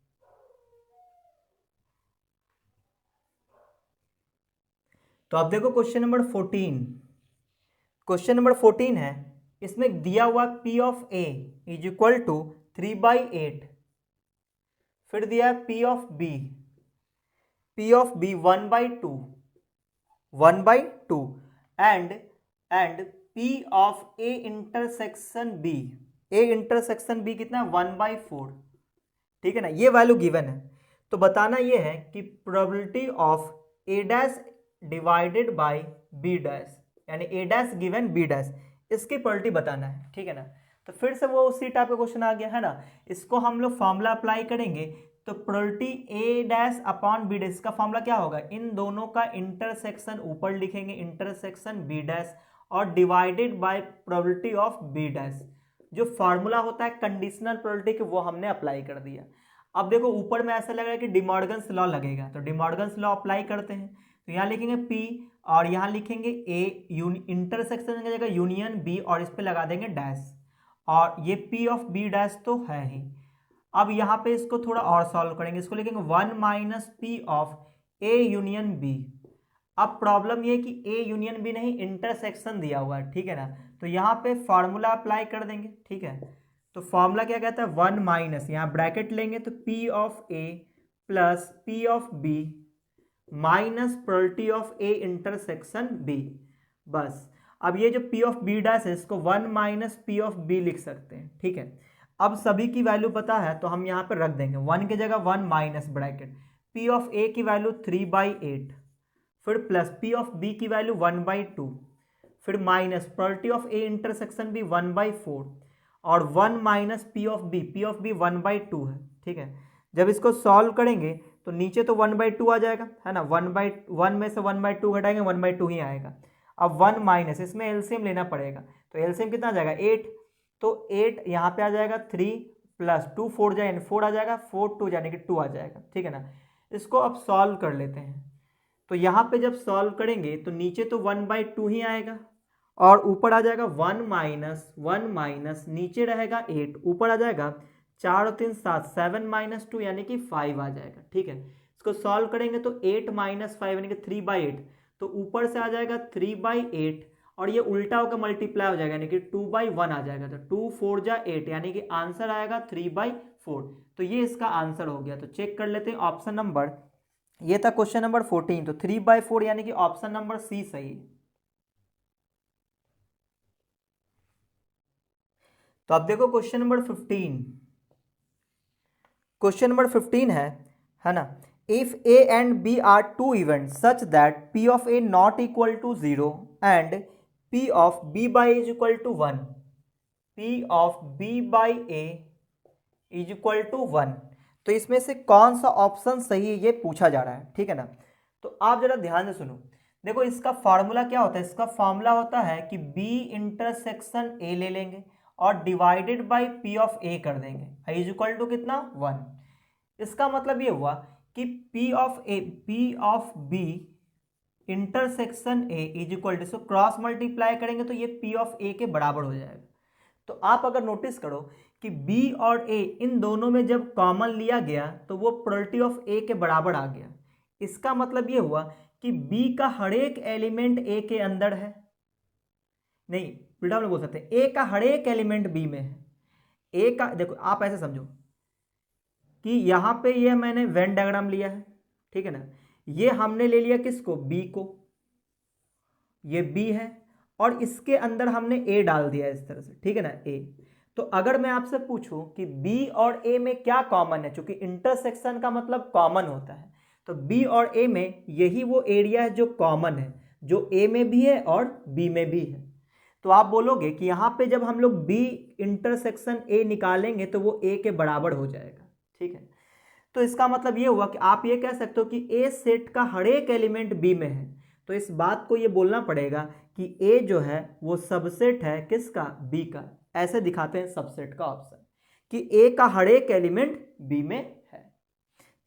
तो अब देखो क्वेश्चन नंबर 14, क्वेश्चन नंबर 14 है, इसमें दिया हुआ P of A is equal to 3/8, फिर दिया है P of B 1/2 and P of A intersection B, A intersection B कितना है 1/4, ठीक है ना, ये वैल्यू गिवन है। तो बताना ये है कि probability of A dash divided bye B dash, यानी A dash given B dash, इसकी प्रोबेबिलिटी बताना है, ठीक है ना। तो फिर से वो उसी टाइप का क्वेश्चन आ गया है ना, इसको हम लोग फॉर्मूला अप्लाई करेंगे। तो probability A dash upon B dash का फॉर्मूला क्या होगा, इन दोनों का इंटरसेक्शन ऊपर लिखेंगे, इंटरसेक्शन B डैश, और divided by probability of B dash. जो फार्मूला होता है कंडीशनल प्रोबेबिलिटी के, वो हमने अप्लाई कर दिया। अब देखो ऊपर में ऐसा लग रहा है कि डिमॉर्गन्स लॉ लगेगा, तो डिमॉर्गन्स लॉ अप्लाई करते हैं। तो यहाँ लिखेंगे P और यहाँ लिखेंगे A, इंटरसेक्शन की जगह यूनियन B, और इस पे लगा देंगे डैश, और ये P ऑफ B डैश तो है ही। अब यहाँ पे इसको थोड़ा और सॉल्व करेंगे, इसको लिखेंगे 1 minus P of A union B। अब प्रॉब्लम ये कि A यूनियन B नहीं, इंटरसेक्शन दिया हुआ है, ठीक है ना। तो यहाँ पे फॉर्मूला अप्लाई कर देंगे, ठीक है। तो फॉर्मूला क्या कहता है, 1 माइनस, यहाँ ब्रैकेट लेंगे तो P of A plus P of B minus probability of A intersection B। बस, अब ये जो P ऑफ B डैश है, इसको 1 माइनस P ऑफ B लिख सकते हैं, ठीक है। अब सभी की वैल्यू पता है तो हम यहाँ पर रख देंगे, 1 की जगह 1 minus bracket, P of A की वैल्यू 3/8, फिर प्लस P ऑफ B की वैल्यू 1/2, फिर minus probability of A intersection B 1/4, और 1 माइनस P ऑफ B 1/2 है, ठीक है। जब इसको सॉल्व करेंगे तो नीचे तो 1/2 आ जाएगा, है ना, 1/1 में से 1/2 घटाएंगे 1/2 ही आएगा। अब 1 माइनस, इसमें एलसीएम लेना पड़ेगा, तो एलसीएम कितना आ जाएगा 8, तो 8 यहाँ पे आ जाएगा 3 प्लस 2 4 जाए 4 आ जाएगा, 4 2 यानी कि 2 आ जाएगा, ठीक है ना। इसको अब सॉल्व कर लेते हैं। तो यहाँ पे जब सॉल्व करेंगे तो नीचे तो 1/2 ही आएगा, और ऊपर आ जाएगा 1 माइनस नीचे रहेगा 8, ऊपर आ जाएगा 4 और 3 7, 7 माइनस 2 यानी कि 5 आ जाएगा, ठीक है। इसको सॉल्व करेंगे तो 8 माइनस 5 यानी कि 3/8, तो ऊपर से आ जाएगा 3/8, और ये उल्टा होकर मल्टीप्लाई हो जाएगा यानी कि 2/1 आ जाएगा। तो 2 4 जा 8 यानी कि आंसर आएगा 3/4। तो ये इसका आंसर हो गया। तो चेक कर लेते हैं ऑप्शन नंबर, ये था क्वेश्चन नंबर 14, तो 3/4 यानी कि ऑप्शन नंबर सी सही है। तो अब देखो क्वेश्चन नंबर 15, क्वेश्चन नंबर 15 है ना, if A and B are two events such that P of A not equal to 0 and P of B by A is equal to 1, P of B by A is equal to 1, तो इसमें से कौन सा option सही है ये पूछा जा रहा है, ठीक है ना। तो आप जरा ध्यान से सुनो, देखो इसका फार्मूला क्या होता है, इसका फार्मूला होता है कि B इंटरसेक्शन A ले लेंगे और divided bye P of A कर देंगे, I इज इक्वल टू कितना 1। इसका मतलब ये हुआ कि P of B intersection A is equal to, cross multiply करेंगे तो ये P ऑफ A के बराबर हो जाएगा। तो आप अगर नोटिस करो कि B और A इन दोनों में जब कॉमन लिया गया तो वो प्रोबेबिलिटी ऑफ A के बराबर आ गया। इसका मतलब ये हुआ कि बी का हर एक एलिमेंट ए के अंदर है, नहीं उल्टा हम लोग बोल सकते हैं ए का हर एक एलिमेंट बी में है। ए का देखो आप ऐसे समझो कि यहाँ पे ये मैंने वेन डायग्राम लिया है, ठीक है ना, ये हमने ले लिया किसको, बी को, ये बी है और इसके अंदर हमने ए डाल दिया इस तरह से, ठीक है ना, ए। तो अगर मैं आपसे पूछूं कि बी और ए में क्या कॉमन है, क्योंकि इंटरसेक्शन का मतलब कॉमन होता है, तो बी और ए में यही वो एरिया है जो कॉमन है, जो ए में भी है और बी में भी है। तो आप बोलोगे कि यहाँ पे जब हम लोग बी इंटरसेक्शन ए निकालेंगे तो वो ए के बराबर हो जाएगा, ठीक है। तो इसका मतलब ये हुआ कि आप ये कह सकते हो कि ए सेट का हर एक एलिमेंट बी में है। तो इस बात को ये बोलना पड़ेगा कि ए जो है वो सबसेट है किसका, बी का। ऐसे दिखाते हैं सबसेट का ऑप्शन कि ए का हर एक एलिमेंट बी में है,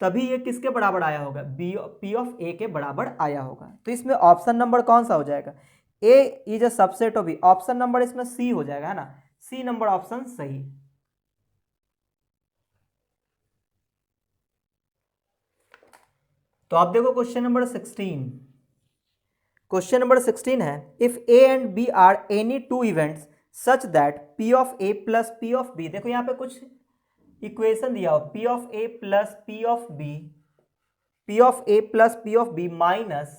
तभी ये किसके बराबर आया होगा, बी पी ऑफ ए के बराबर आया होगा। तो इसमें ऑप्शन नंबर कौन सा हो जाएगा, A is a subset of B. Option number इसमें सी हो जाएगा, है ना, सी नंबर ऑप्शन सही। तो आप देखो क्वेश्चन नंबर 16। क्वेश्चन नंबर 16 है if A and B are any two events such that P of A plus P of B, देखो यहाँ पे कुछ इक्वेशन दिया हो, P of A plus P of B, P of A plus P of B minus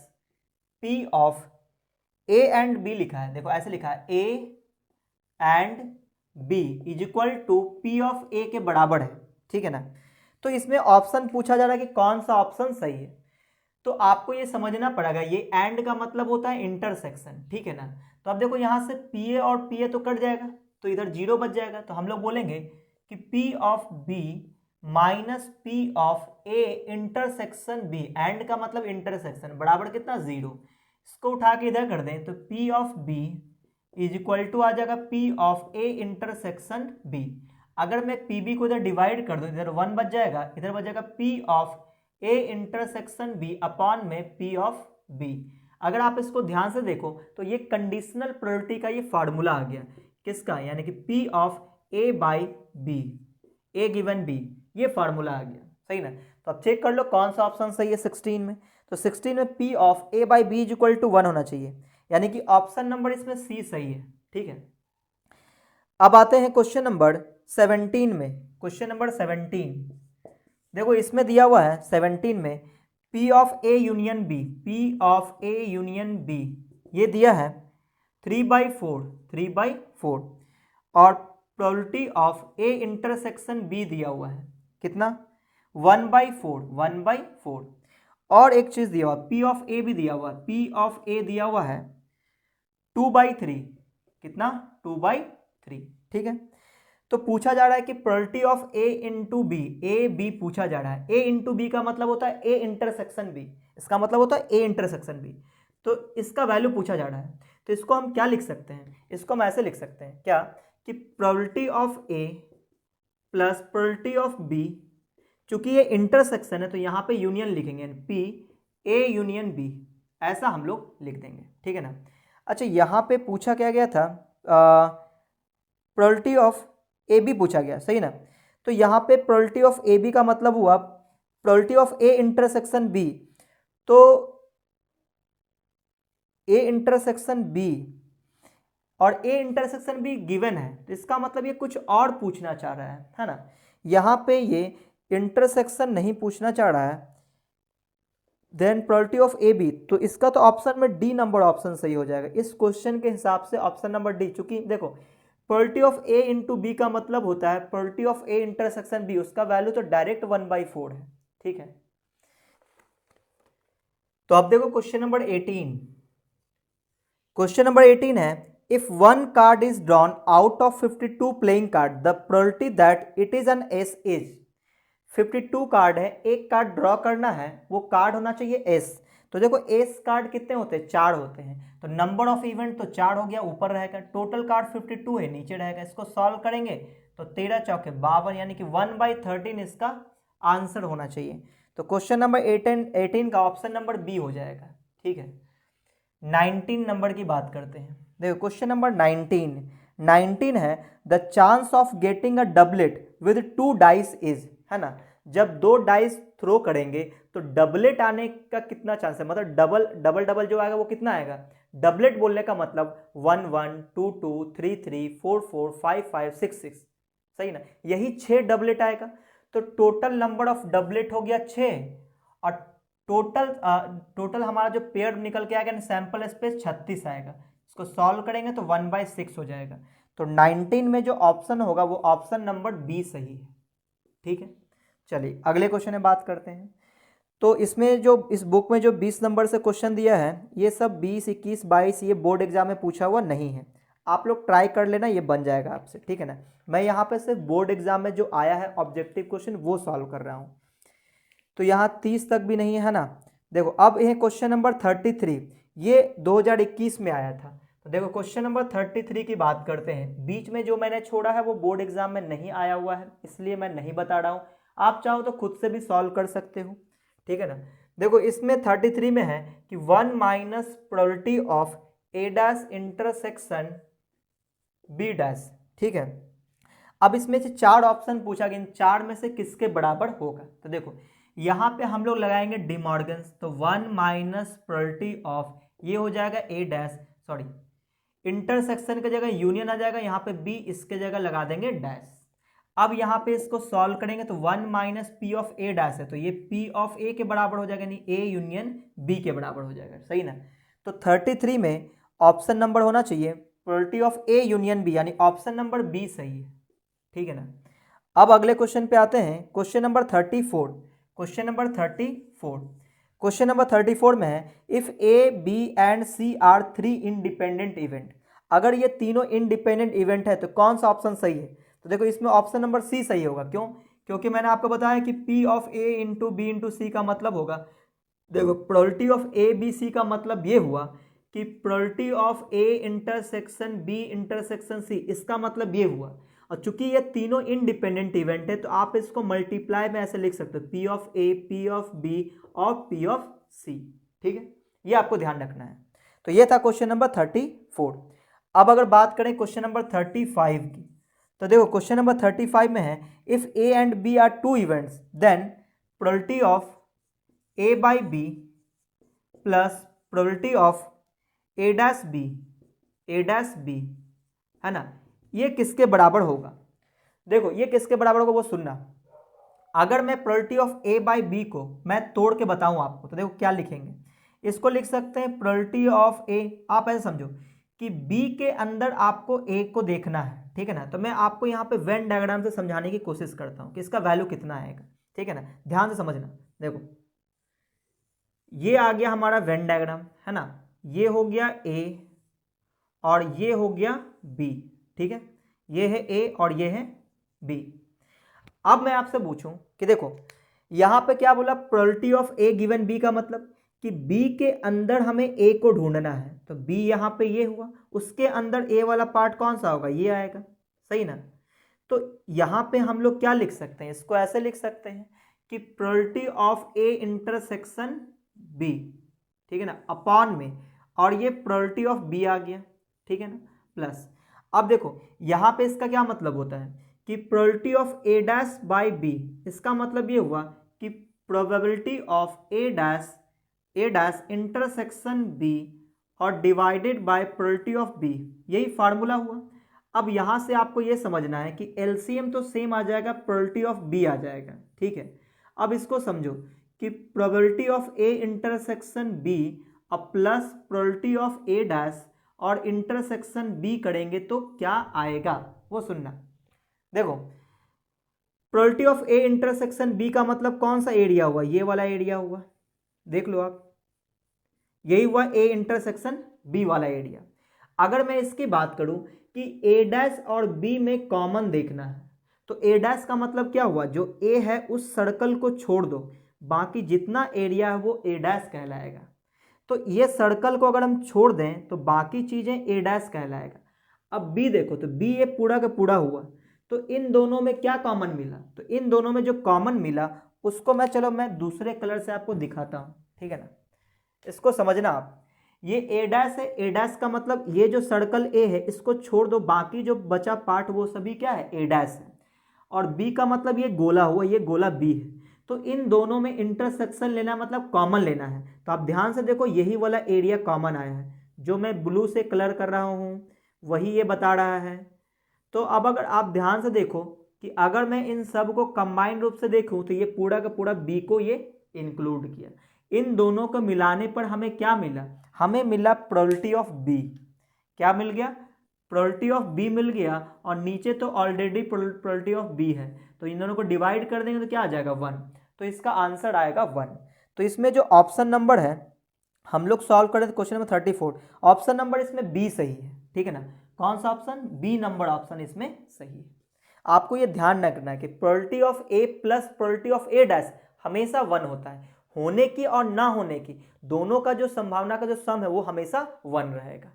P of A and B लिखा है, देखो ऐसे लिखा है A and B is equal to P of A के बराबर है, ठीक है ना। तो इसमें ऑप्शन पूछा जा रहा है कि कौन सा ऑप्शन सही है। तो आपको ये समझना पड़ेगा, ये एंड का मतलब होता है इंटरसेक्शन, ठीक है ना। तो अब देखो यहाँ से पी ए और पी ए तो कट जाएगा, तो इधर जीरो बच जाएगा। तो हम लोग बोलेंगे कि P of B minus P of A intersection B, and का मतलब इंटरसेक्शन, बराबर कितना, जीरो। इसको उठा के इधर कर दें तो P of B is equal to आ जाएगा P of A intersection B. अगर मैं पी बी को इधर डिवाइड कर दूं, इधर वन बच जाएगा, इधर बच जाएगा P of A intersection B upon में पी ऑफ बी। अगर आप इसको ध्यान से देखो तो ये कंडीशनल प्रोबेबिलिटी का ये फार्मूला आ गया किसका, यानी कि P of A by B, A given B, ये फार्मूला आ गया, सही ना। तो अब चेक कर लो कौन सा ऑप्शन सही है 16 में। तो 16 में P of A by B is equal to 1 होना चाहिए, यानी कि ऑप्शन नंबर इसमें सी सही है, ठीक है। अब आते हैं क्वेश्चन नंबर 17 में। क्वेश्चन नंबर 17 देखो इसमें दिया हुआ है 17 में P of A union B, P of A union B ये दिया है 3/4 और probability of A intersection B दिया हुआ है कितना, 1/4 और एक चीज दिया हुआ P ऑफ A भी दिया हुआ है, P ऑफ A दिया हुआ है 2/3, कितना, 2/3, ठीक है। तो पूछा जा रहा है कि probability of A into B, A B पूछा जा रहा है। ए इंटू बी का मतलब होता है ए इंटरसेक्शन बी, इसका मतलब होता है ए इंटरसेक्शन बी। तो इसका वैल्यू पूछा जा रहा है, तो इसको हम क्या लिख सकते हैं, इसको हम ऐसे लिख सकते हैं क्या कि probability of A plus probability of B, चूंकि ये इंटरसेक्शन है तो यहाँ पे यूनियन लिखेंगे, पी ए यूनियन बी, ऐसा हम लोग लिख देंगे, ठीक है ना। अच्छा यहाँ पे पूछा क्या गया था, प्रोबेबिलिटी ऑफ ए बी पूछा गया, सही ना। तो यहाँ पे प्रोबेबिलिटी ऑफ ए बी का मतलब हुआ probability of A intersection B, तो ए इंटरसेक्शन बी और ए इंटरसेक्शन बी गिवन है, तो इसका मतलब ये कुछ और पूछना चाह रहा है ना। यहाँ पे ये इंटरसेक्शन नहीं पूछना चाह रहा है, then probability of A B, तो इसका तो ऑप्शन में डी नंबर ऑप्शन सही हो जाएगा इस क्वेश्चन के हिसाब से, ऑप्शन नंबर डी। चूंकि देखो probability of A into B का मतलब होता है probability of A intersection B, उसका वैल्यू तो डायरेक्ट 1/4 है, ठीक है। तो अब देखो क्वेश्चन नंबर 18। क्वेश्चन नंबर 18 है if one card is drawn out of 52 playing card the probability that it is an S is, 52 card है, एक कार्ड ड्रॉ करना है, वो कार्ड होना चाहिए एस। तो देखो एस कार्ड कितने होते हैं, 4 होते हैं, तो नंबर ऑफ इवेंट तो 4 हो गया, ऊपर रहेगा, टोटल कार्ड 52 है, नीचे रहेगा। इसको सॉल्व करेंगे तो 13 चौके 52, यानी कि 1/13 इसका आंसर होना चाहिए। तो क्वेश्चन नंबर 18 का ऑप्शन नंबर बी हो जाएगा, ठीक है। 19 नंबर की बात करते हैं। देखो क्वेश्चन नंबर 19 है the chance of getting a doublet with 2 dice is, है ना। जब 2 डाइस थ्रो करेंगे तो डबलेट आने का कितना चांस है, मतलब डबल डबल डबल जो आएगा वो कितना आएगा। डबलेट बोलने का मतलब 1 1 2 2 3 3 4 4 5 5 6 6, सही ना, यही 6 डबलेट आएगा। तो टोटल नंबर ऑफ डबलेट हो गया 6, और टोटल हमारा जो पेयर निकल के आएगा सैंपल स्पेस 36 आएगा। इसको सॉल्व करेंगे तो 1/6 हो जाएगा। तो 19 में जो ऑप्शन होगा वो ऑप्शन नंबर बी सही है। ठीक है, चलिए अगले क्वेश्चन में बात करते हैं। तो इसमें जो इस बुक में जो 20 नंबर से क्वेश्चन दिया है ये सब 20 21 22 ये बोर्ड एग्जाम में पूछा हुआ नहीं है। आप लोग ट्राई कर लेना, ये बन जाएगा आपसे, ठीक है ना। मैं यहाँ पे सिर्फ बोर्ड एग्जाम में जो आया है ऑब्जेक्टिव क्वेश्चन वो सॉल्व कर रहा हूँ। तो यहाँ 30 तक भी नहीं है ना। देखो अब ये क्वेश्चन नंबर 33 ये 2021 में आया था। तो देखो क्वेश्चन नंबर 33 की बात करते हैं। बीच में जो मैंने छोड़ा है वो बोर्ड एग्जाम में नहीं आया हुआ है, इसलिए मैं नहीं बता रहा हूँ। आप चाहो तो खुद से भी सॉल्व कर सकते हो, ठीक है ना। देखो इसमें 33 में है कि 1 minus probability of A dash intersection B dash, ठीक है। अब इसमें से 4 ऑप्शन पूछा गया, इन 4 में से किसके बराबर होगा। तो देखो यहाँ पे हम लोग लगाएंगे डिमॉर्गन्स। तो 1 माइनस प्रोबेबिलिटी ऑफ ये हो जाएगा ए डैश, सॉरी इंटरसेक्शन की जगह यूनियन आ जाएगा, यहाँ पे बी, इसके जगह लगा देंगे डैश। अब यहाँ पे इसको सॉल्व करेंगे तो 1 minus P of A dash है, तो ये पी ऑफ ए के बराबर हो जाएगा, यानी ए यूनियन बी के बराबर हो जाएगा, सही ना। तो 33 में ऑप्शन नंबर होना चाहिए probability of A union B, यानी ऑप्शन नंबर बी सही है, ठीक है ना। अब अगले क्वेश्चन पे आते हैं, क्वेश्चन नंबर 34। क्वेश्चन नंबर 34 में है if A B and C are 3 independent event. अगर ये तीनों इंडिपेंडेंट इवेंट है तो कौन सा ऑप्शन सही है। तो देखो इसमें ऑप्शन नंबर सी सही होगा। क्यों? क्योंकि मैंने आपको बताया कि P of A into B into C का मतलब होगा, देखो probability of A B C का मतलब ये हुआ कि probability of A intersection B intersection C, इसका मतलब ये हुआ। और चूंकि ये तीनों इंडिपेंडेंट इवेंट है तो आप इसको मल्टीप्लाई में ऐसे लिख सकते हो, P of A, P of B और पी ऑफ सी, ठीक है। ये आपको ध्यान रखना है। तो ये था क्वेश्चन नंबर 34। अब अगर बात करें क्वेश्चन नंबर 35 की, तो देखो क्वेश्चन नंबर 35 में है if A and B are 2 events then probability of A by B plus probability of A dash B, है ना, ये किसके बराबर होगा। देखो ये किसके बराबर होगा वो सुनना। अगर मैं probability of A by B को मैं तोड़ के बताऊं आपको, तो देखो क्या लिखेंगे, इसको लिख सकते हैं प्रोबेबिलिटी ऑफ ए, आप ऐसे समझो कि बी के अंदर आपको ए को देखना है, ठीक है ना। तो मैं आपको यहाँ पे वेन डायग्राम से समझाने की कोशिश करता हूँ कि इसका वैल्यू कितना आएगा, ठीक है ना। ध्यान से समझना। देखो ये आ गया हमारा वेन डायग्राम, है ना, ये हो गया ए और ये हो गया बी, ठीक है। ये है ए और ये है बी। अब मैं आपसे पूछूं कि देखो यहां पे क्या बोला, probability of A given B का मतलब कि बी के अंदर हमें ए को ढूंढना है। तो बी यहां पे ये हुआ, उसके अंदर ए वाला पार्ट कौन सा होगा, ये आएगा, सही ना। तो यहां पे हम लोग क्या लिख सकते हैं, इसको ऐसे लिख सकते हैं कि probability of A intersection B, ठीक है ना, अपॉन में, और ये प्रोबेबिलिटी ऑफ बी आ गया, ठीक है ना, प्लस। अब देखो यहां पे इसका क्या मतलब होता है कि probability of A dash by B, इसका मतलब ये हुआ कि probability of A dash intersection B और divided by probability of B, यही फार्मूला हुआ। अब यहां से आपको ये समझना है कि एलसीएम तो सेम आ जाएगा, प्रोबेबिलिटी ऑफ बी आ जाएगा, ठीक है। अब इसको समझो कि probability of A intersection B और plus probability of A dash और इंटरसेक्शन बी करेंगे तो क्या आएगा वो सुनना। देखो probability of A intersection B का मतलब कौन सा एरिया हुआ, ये वाला एरिया हुआ, देख लो आप, यही हुआ ए इंटरसेक्शन बी वाला एरिया। अगर मैं इसकी बात करूं कि ए डैश और बी में कॉमन देखना है, तो ए डैश का मतलब क्या हुआ, जो ए है उस सर्कल को छोड़ दो, बाकी जितना एरिया है वो ए डैश कहलाएगा। तो ये सर्कल को अगर हम छोड़ दें तो बाकी चीजें ए डैश कहलाएगा। अब बी देखो, तो बी ये पूरा का पूरा हुआ, तो इन दोनों में क्या कॉमन मिला, तो इन दोनों में जो कॉमन मिला उसको मैं दूसरे कलर से आपको दिखाता हूं, ठीक है ना। इसको समझना आप, ये ए डैश है, ए डैश का मतलब ये जो सर्कल ए है इसको छोड़ दो, बाकी जो बचा पार्ट वो सभी क्या है, ए डैश है। और बी का मतलब ये गोला हुआ, ये गोला बी है। तो इन दोनों में इंटरसेक्शन लेना मतलब कॉमन लेना है। तो आप ध्यान से देखो, यही वाला एरिया कॉमन आया है, जो मैं ब्लू से कलर कर रहा हूँ वही ये बता रहा है। तो अब अगर आप ध्यान से देखो कि अगर मैं इन सब को कंबाइंड रूप से देखूं तो ये पूरा का पूरा बी को ये इंक्लूड किया। इन दोनों को मिलाने पर हमें क्या मिला? हमें मिला प्रोबेबिलिटी ऑफ बी। क्या मिल गया? प्रोबेबिलिटी ऑफ बी मिल गया, और नीचे तो ऑलरेडी प्रोबेबिलिटी ऑफ बी है, तो इन दोनों को डिवाइड कर देंगे तो क्या आ जाएगा? 1। तो इसका आंसर आएगा 1। तो इसमें जो ऑप्शन नंबर है हम लोग सॉल्व करें तो क्वेश्चन नंबर 34, ऑप्शन नंबर इसमें बी सही है, ठीक है ना। कौन सा ऑप्शन? बी नंबर ऑप्शन इसमें सही है। आपको ये ध्यान रखना है कि probability of A plus probability of A dash हमेशा 1 होता है। होने की और ना होने की दोनों का जो संभावना का जो सम है वो हमेशा 1 रहेगा।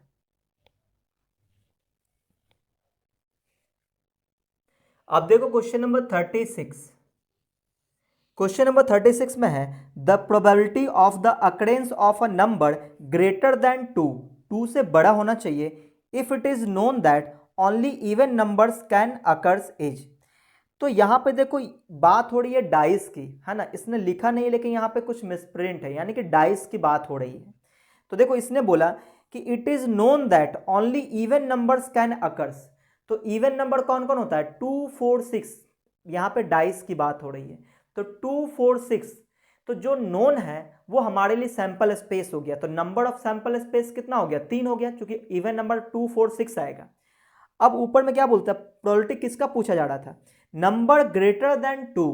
अब देखो क्वेश्चन नंबर 36। क्वेश्चन नंबर 36 में है the probability of the occurrence of a number greater than 2 से बड़ा होना चाहिए if it is known that only even numbers can occurs as. तो यहाँ पे देखो बात हो रही है डाइस की, है ना। इसने लिखा नहीं है लेकिन यहाँ पे कुछ मिसप्रिंट है, यानी कि डाइस की बात हो रही है। तो देखो इसने बोला कि it is known that only even numbers can occurs. तो इवन नंबर कौन कौन होता है? 2, 4, 6। यहाँ पे डाइस की बात हो रही है। तो 2, 4, 6 तो जो नोन है वो हमारे लिए सैंपल स्पेस हो गया। तो नंबर ऑफ सैंपल स्पेस कितना हो गया? 3 हो गया, क्योंकि इवन नंबर 2, 4, 6 आएगा। अब ऊपर में क्या बोलता है? प्रोबेबिलिटी किसका पूछा जा रहा था? Number greater than 2।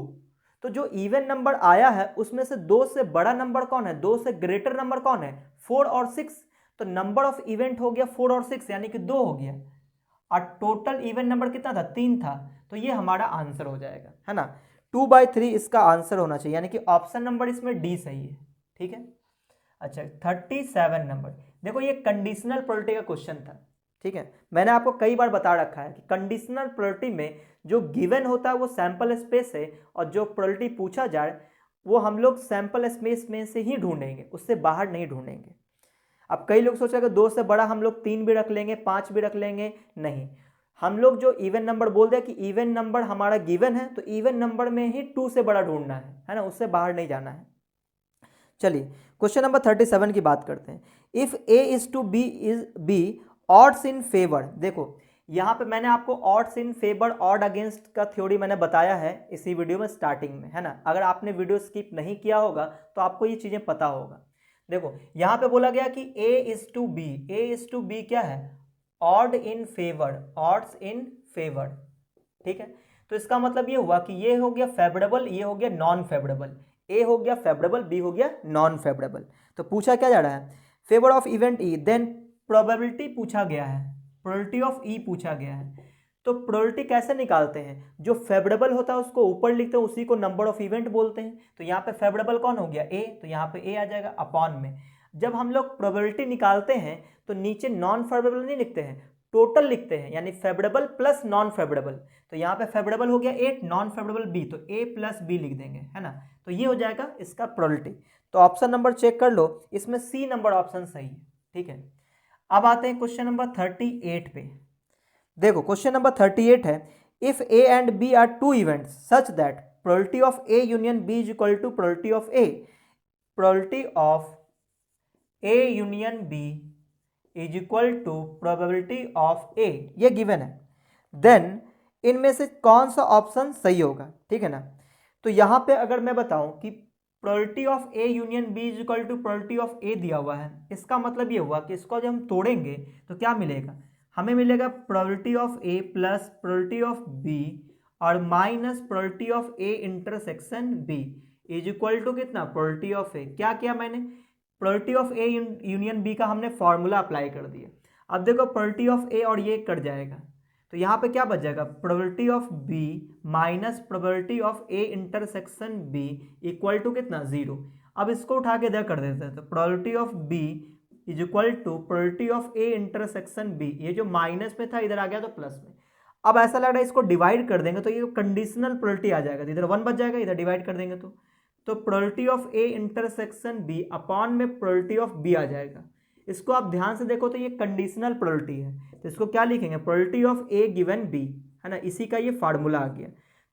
तो जो इवन नंबर आया है उसमें से 2 से बड़ा नंबर कौन है? 2 से ग्रेटर नंबर कौन है? 4 और 6। तो नंबर ऑफ इवेंट हो गया 4 और 6, यानी कि 2 हो गया, और टोटल इवन नंबर कितना था? 3 था। तो ये हमारा आंसर हो जाएगा, है ना। 2/3 इसका आंसर होना चाहिए, यानी कि ऑप्शन नंबर इसमें डी सही है, ठीक है। अच्छा 37 नंबर, देखो ये कंडीशनल प्रोबेबिलिटी का क्वेश्चन था, ठीक है। मैंने आपको कई बार बता रखा है कि कंडीशनल प्रोबेबिलिटी में जो गिवन होता है वो सैंपल स्पेस है, और जो प्रोबेबिलिटी पूछा जाए वो हम लोग सैंपल स्पेस में से ही ढूंढेंगे, उससे बाहर नहीं ढूंढेंगे। अब कई लोग सोचेंगे 2 से बड़ा हम लोग 3 भी रख लेंगे, 5 भी रख लेंगे, नहीं। हम लोग जो इवन नंबर बोल दें कि इवन नंबर हमारा गिवन है, तो इवन नंबर में ही 2 से बड़ा ढूंढना है ना, उससे बाहर नहीं जाना है। चलिए क्वेश्चन नंबर 37 की बात करते हैं। If A is to B is B odds in favour. देखो यहाँ पे मैंने आपको odds in favour odd against का थ्योरी मैंने बताया है इसी वीडियो में स्टार्टिंग में, है ना। अगर आपने वीडियो स्किप नहीं किया होगा तो आपको ये चीज़ें पता होगा। देखो यहाँ पे बोला गया कि A is to B, A is to B क्या है? Odd in favour, odds in favour, ठीक है। तो इसका मतलब ये हुआ कि ये हो गया फेवरेबल, ये हो गया नॉन फेवरेबल। ए हो गया फेवरेबल, बी हो गया नॉन फेवरेबल। तो पूछा क्या जा रहा है? Favour of event E, then probability पूछा गया है, प्रोबेबिलिटी ऑफ ई पूछा गया है। तो प्रोबेबिलिटी कैसे निकालते हैं? जो फेवरेबल होता है उसको ऊपर लिखते हैं, उसी को नंबर ऑफ इवेंट बोलते हैं। तो यहाँ पे फेवरेबल कौन हो गया? ए, तो यहाँ पे ए आ जाएगा अपॉन में। जब हम लोग प्रोबेबिलिटी निकालते हैं तो नीचे नॉन फेवरेबल नहीं लिखते हैं, टोटल लिखते हैं, यानी फेवरेबल प्लस नॉन फेवरेबल। तो यहाँ पे फेवरेबल हो गया 8, नॉन फेवरेबल बी, तो ए प्लस बी लिख देंगे, है ना। तो ये हो जाएगा इसका प्रोबेबिलिटी। तो ऑप्शन नंबर चेक कर लो, इसमें सी नंबर ऑप्शन सही है, ठीक है। अब आते हैं क्वेश्चन नंबर 38 पे। देखो क्वेश्चन नंबर 38 है if A and B are two events such that probability of A union B is equal to probability of A, probability of A union B is equal to probability of A, ये given है। Then इनमें से कौन सा option सही होगा, ठीक है ना। तो यहाँ पे अगर मैं बताऊं कि probability of A union B is equal to probability of A दिया हुआ है, इसका मतलब ये हुआ कि इसको जब हम तोड़ेंगे तो क्या मिलेगा? हमें मिलेगा probability of A plus probability of B और minus probability of A intersection B is equal to कितना? Probability of A. क्या किया मैंने? Probability of A union B का हमने फॉर्मूला अप्लाई कर दिया। अब देखो प्रोबेबिलिटी ऑफ ए और ये कट जाएगा, तो यहाँ पे क्या बच जाएगा? Probability of B minus probability of A intersection B equal to कितना? 0। अब इसको उठा के इधर कर देते हैं, तो probability of B is equal to probability of A intersection B, ये जो माइनस में था इधर आ गया तो प्लस में। अब ऐसा लग रहा है इसको डिवाइड कर देंगे तो ये कंडीशनल प्रोबेबिलिटी आ जाएगा, तो इधर 1 बच जाएगा, इधर डिवाइड कर देंगे तो probability of A intersection B upon में प्रोबेबिलिटी ऑफ बी आ जाएगा। इसको आप ध्यान से देखो तो ये कंडीशनल प्रोबेबिलिटी है, तो इसको क्या लिखेंगे? Probability of A given B, है ना, इसी का ये फार्मूला आ गया।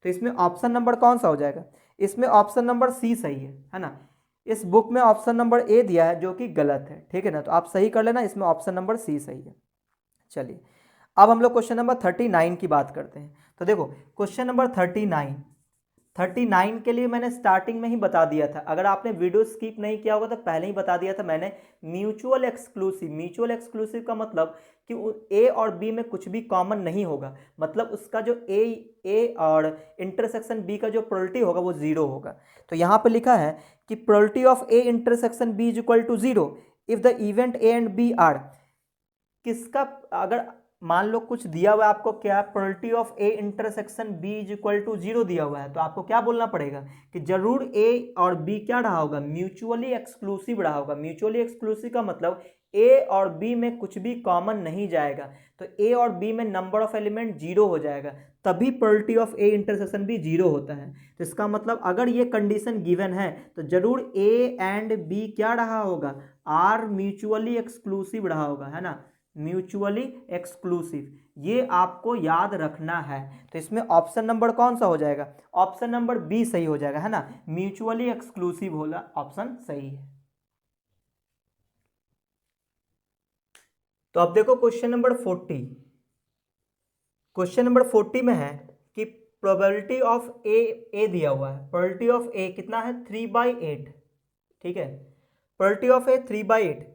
तो इसमें ऑप्शन नंबर कौन सा हो जाएगा? इसमें ऑप्शन नंबर सी सही है ना। इस बुक में ऑप्शन नंबर ए दिया है जो कि गलत है, ठीक है ना, तो आप सही कर लेना, इसमें ऑप्शन नंबर सी सही है। चलिए अब हम लोग क्वेश्चन नंबर 39 की बात करते हैं। तो देखो क्वेश्चन नंबर 39 के लिए मैंने स्टार्टिंग में ही बता दिया था, अगर आपने वीडियो स्किप नहीं किया होगा तो पहले ही बता दिया था मैंने। म्यूचुअल एक्सक्लूसिव का मतलब कि ए और बी में कुछ भी कॉमन नहीं होगा, मतलब उसका जो ए और इंटरसेक्शन बी का जो प्रोबेबिलिटी होगा वो जीरो होगा। तो यहाँ पे लिखा है कि probability of A intersection B is equal to zero if the event A and B are, किसका, अगर मान लो कुछ दिया हुआ है आपको, क्या probability of A intersection B is equal to zero दिया हुआ है, तो आपको क्या बोलना पड़ेगा कि जरूर ए और बी क्या रहा होगा, म्यूचुअली एक्सक्लूसिव रहा होगा। म्यूचुअली एक्सक्लूसिव का मतलब ए और बी में कुछ भी कॉमन नहीं जाएगा, तो ए और बी में नंबर ऑफ एलिमेंट जीरो हो जाएगा, तभी probability of A intersection B zero होता है। तो इसका मतलब अगर ये कंडीशन गिवन है तो जरूर ए एंड बी क्या रहा होगा, आर म्यूचुअली एक्सक्लूसिव रहा होगा, है ना, म्यूचुअली एक्सक्लूसिव, ये आपको याद रखना है। तो इसमें ऑप्शन नंबर कौन सा हो जाएगा, ऑप्शन नंबर बी सही हो जाएगा, है ना, म्यूचुअली एक्सक्लूसिव होला ऑप्शन सही है। तो अब देखो क्वेश्चन नंबर 40, क्वेश्चन नंबर 40 में है कि प्रोबेबिलिटी ऑफ ए दिया हुआ है, प्रोबेबिलिटी ऑफ ए कितना है 3/8, ठीक है, प्रोबेबिलिटी ऑफ ए 3/8।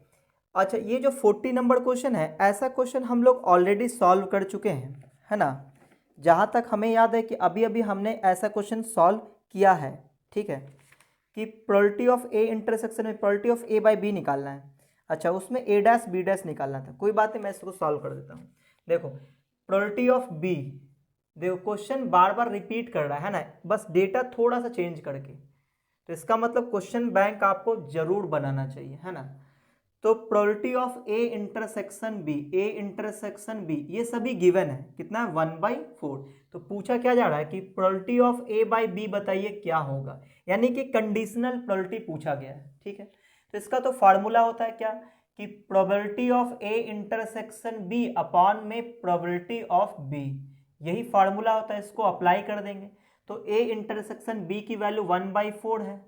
अच्छा ये जो 40 नंबर क्वेश्चन है, ऐसा क्वेश्चन हम लोग ऑलरेडी सॉल्व कर चुके हैं, है ना, जहाँ तक हमें याद है कि अभी अभी हमने ऐसा क्वेश्चन सॉल्व किया है, ठीक है, कि प्रोबेबिलिटी ऑफ ए इंटरसेक्शन में probability of A by B निकालना है। अच्छा उसमें ए डैश बी डैश निकालना था, कोई बात नहीं, मैं इसको सॉल्व कर देता हूँ। देखो प्रोबेबिलिटी ऑफ बी, देखो क्वेश्चन बार बार रिपीट कर रहा है ना, बस डेटा थोड़ा सा चेंज करके, तो इसका मतलब क्वेश्चन बैंक आपको जरूर बनाना चाहिए, है ना। तो probability of A intersection B ये सभी गिवन है, कितना है 1/4। तो पूछा क्या जा रहा है कि probability of A by B बताइए क्या होगा, यानी कि कंडीशनल प्रोबेबिलिटी पूछा गया है, ठीक है। तो इसका तो फार्मूला होता है क्या कि probability of A intersection B upon में प्रोबेबिलिटी ऑफ बी, यही फार्मूला होता है, इसको अप्लाई कर देंगे। तो ए इंटरसेक्शन बी की वैल्यू 1/4 है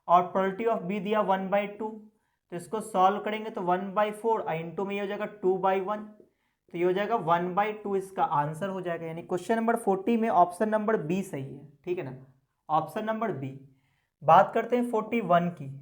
और प्रोबेबिलिटी ऑफ बी दिया 1/2, तो इसको सॉल्व करेंगे तो 1/4 इंटू में ये हो जाएगा 2/1, तो ये हो जाएगा 1/2, इसका आंसर हो जाएगा। यानी क्वेश्चन नंबर 40 में ऑप्शन नंबर बी सही है, ठीक है ना, ऑप्शन नंबर बी। बात करते हैं 41 की।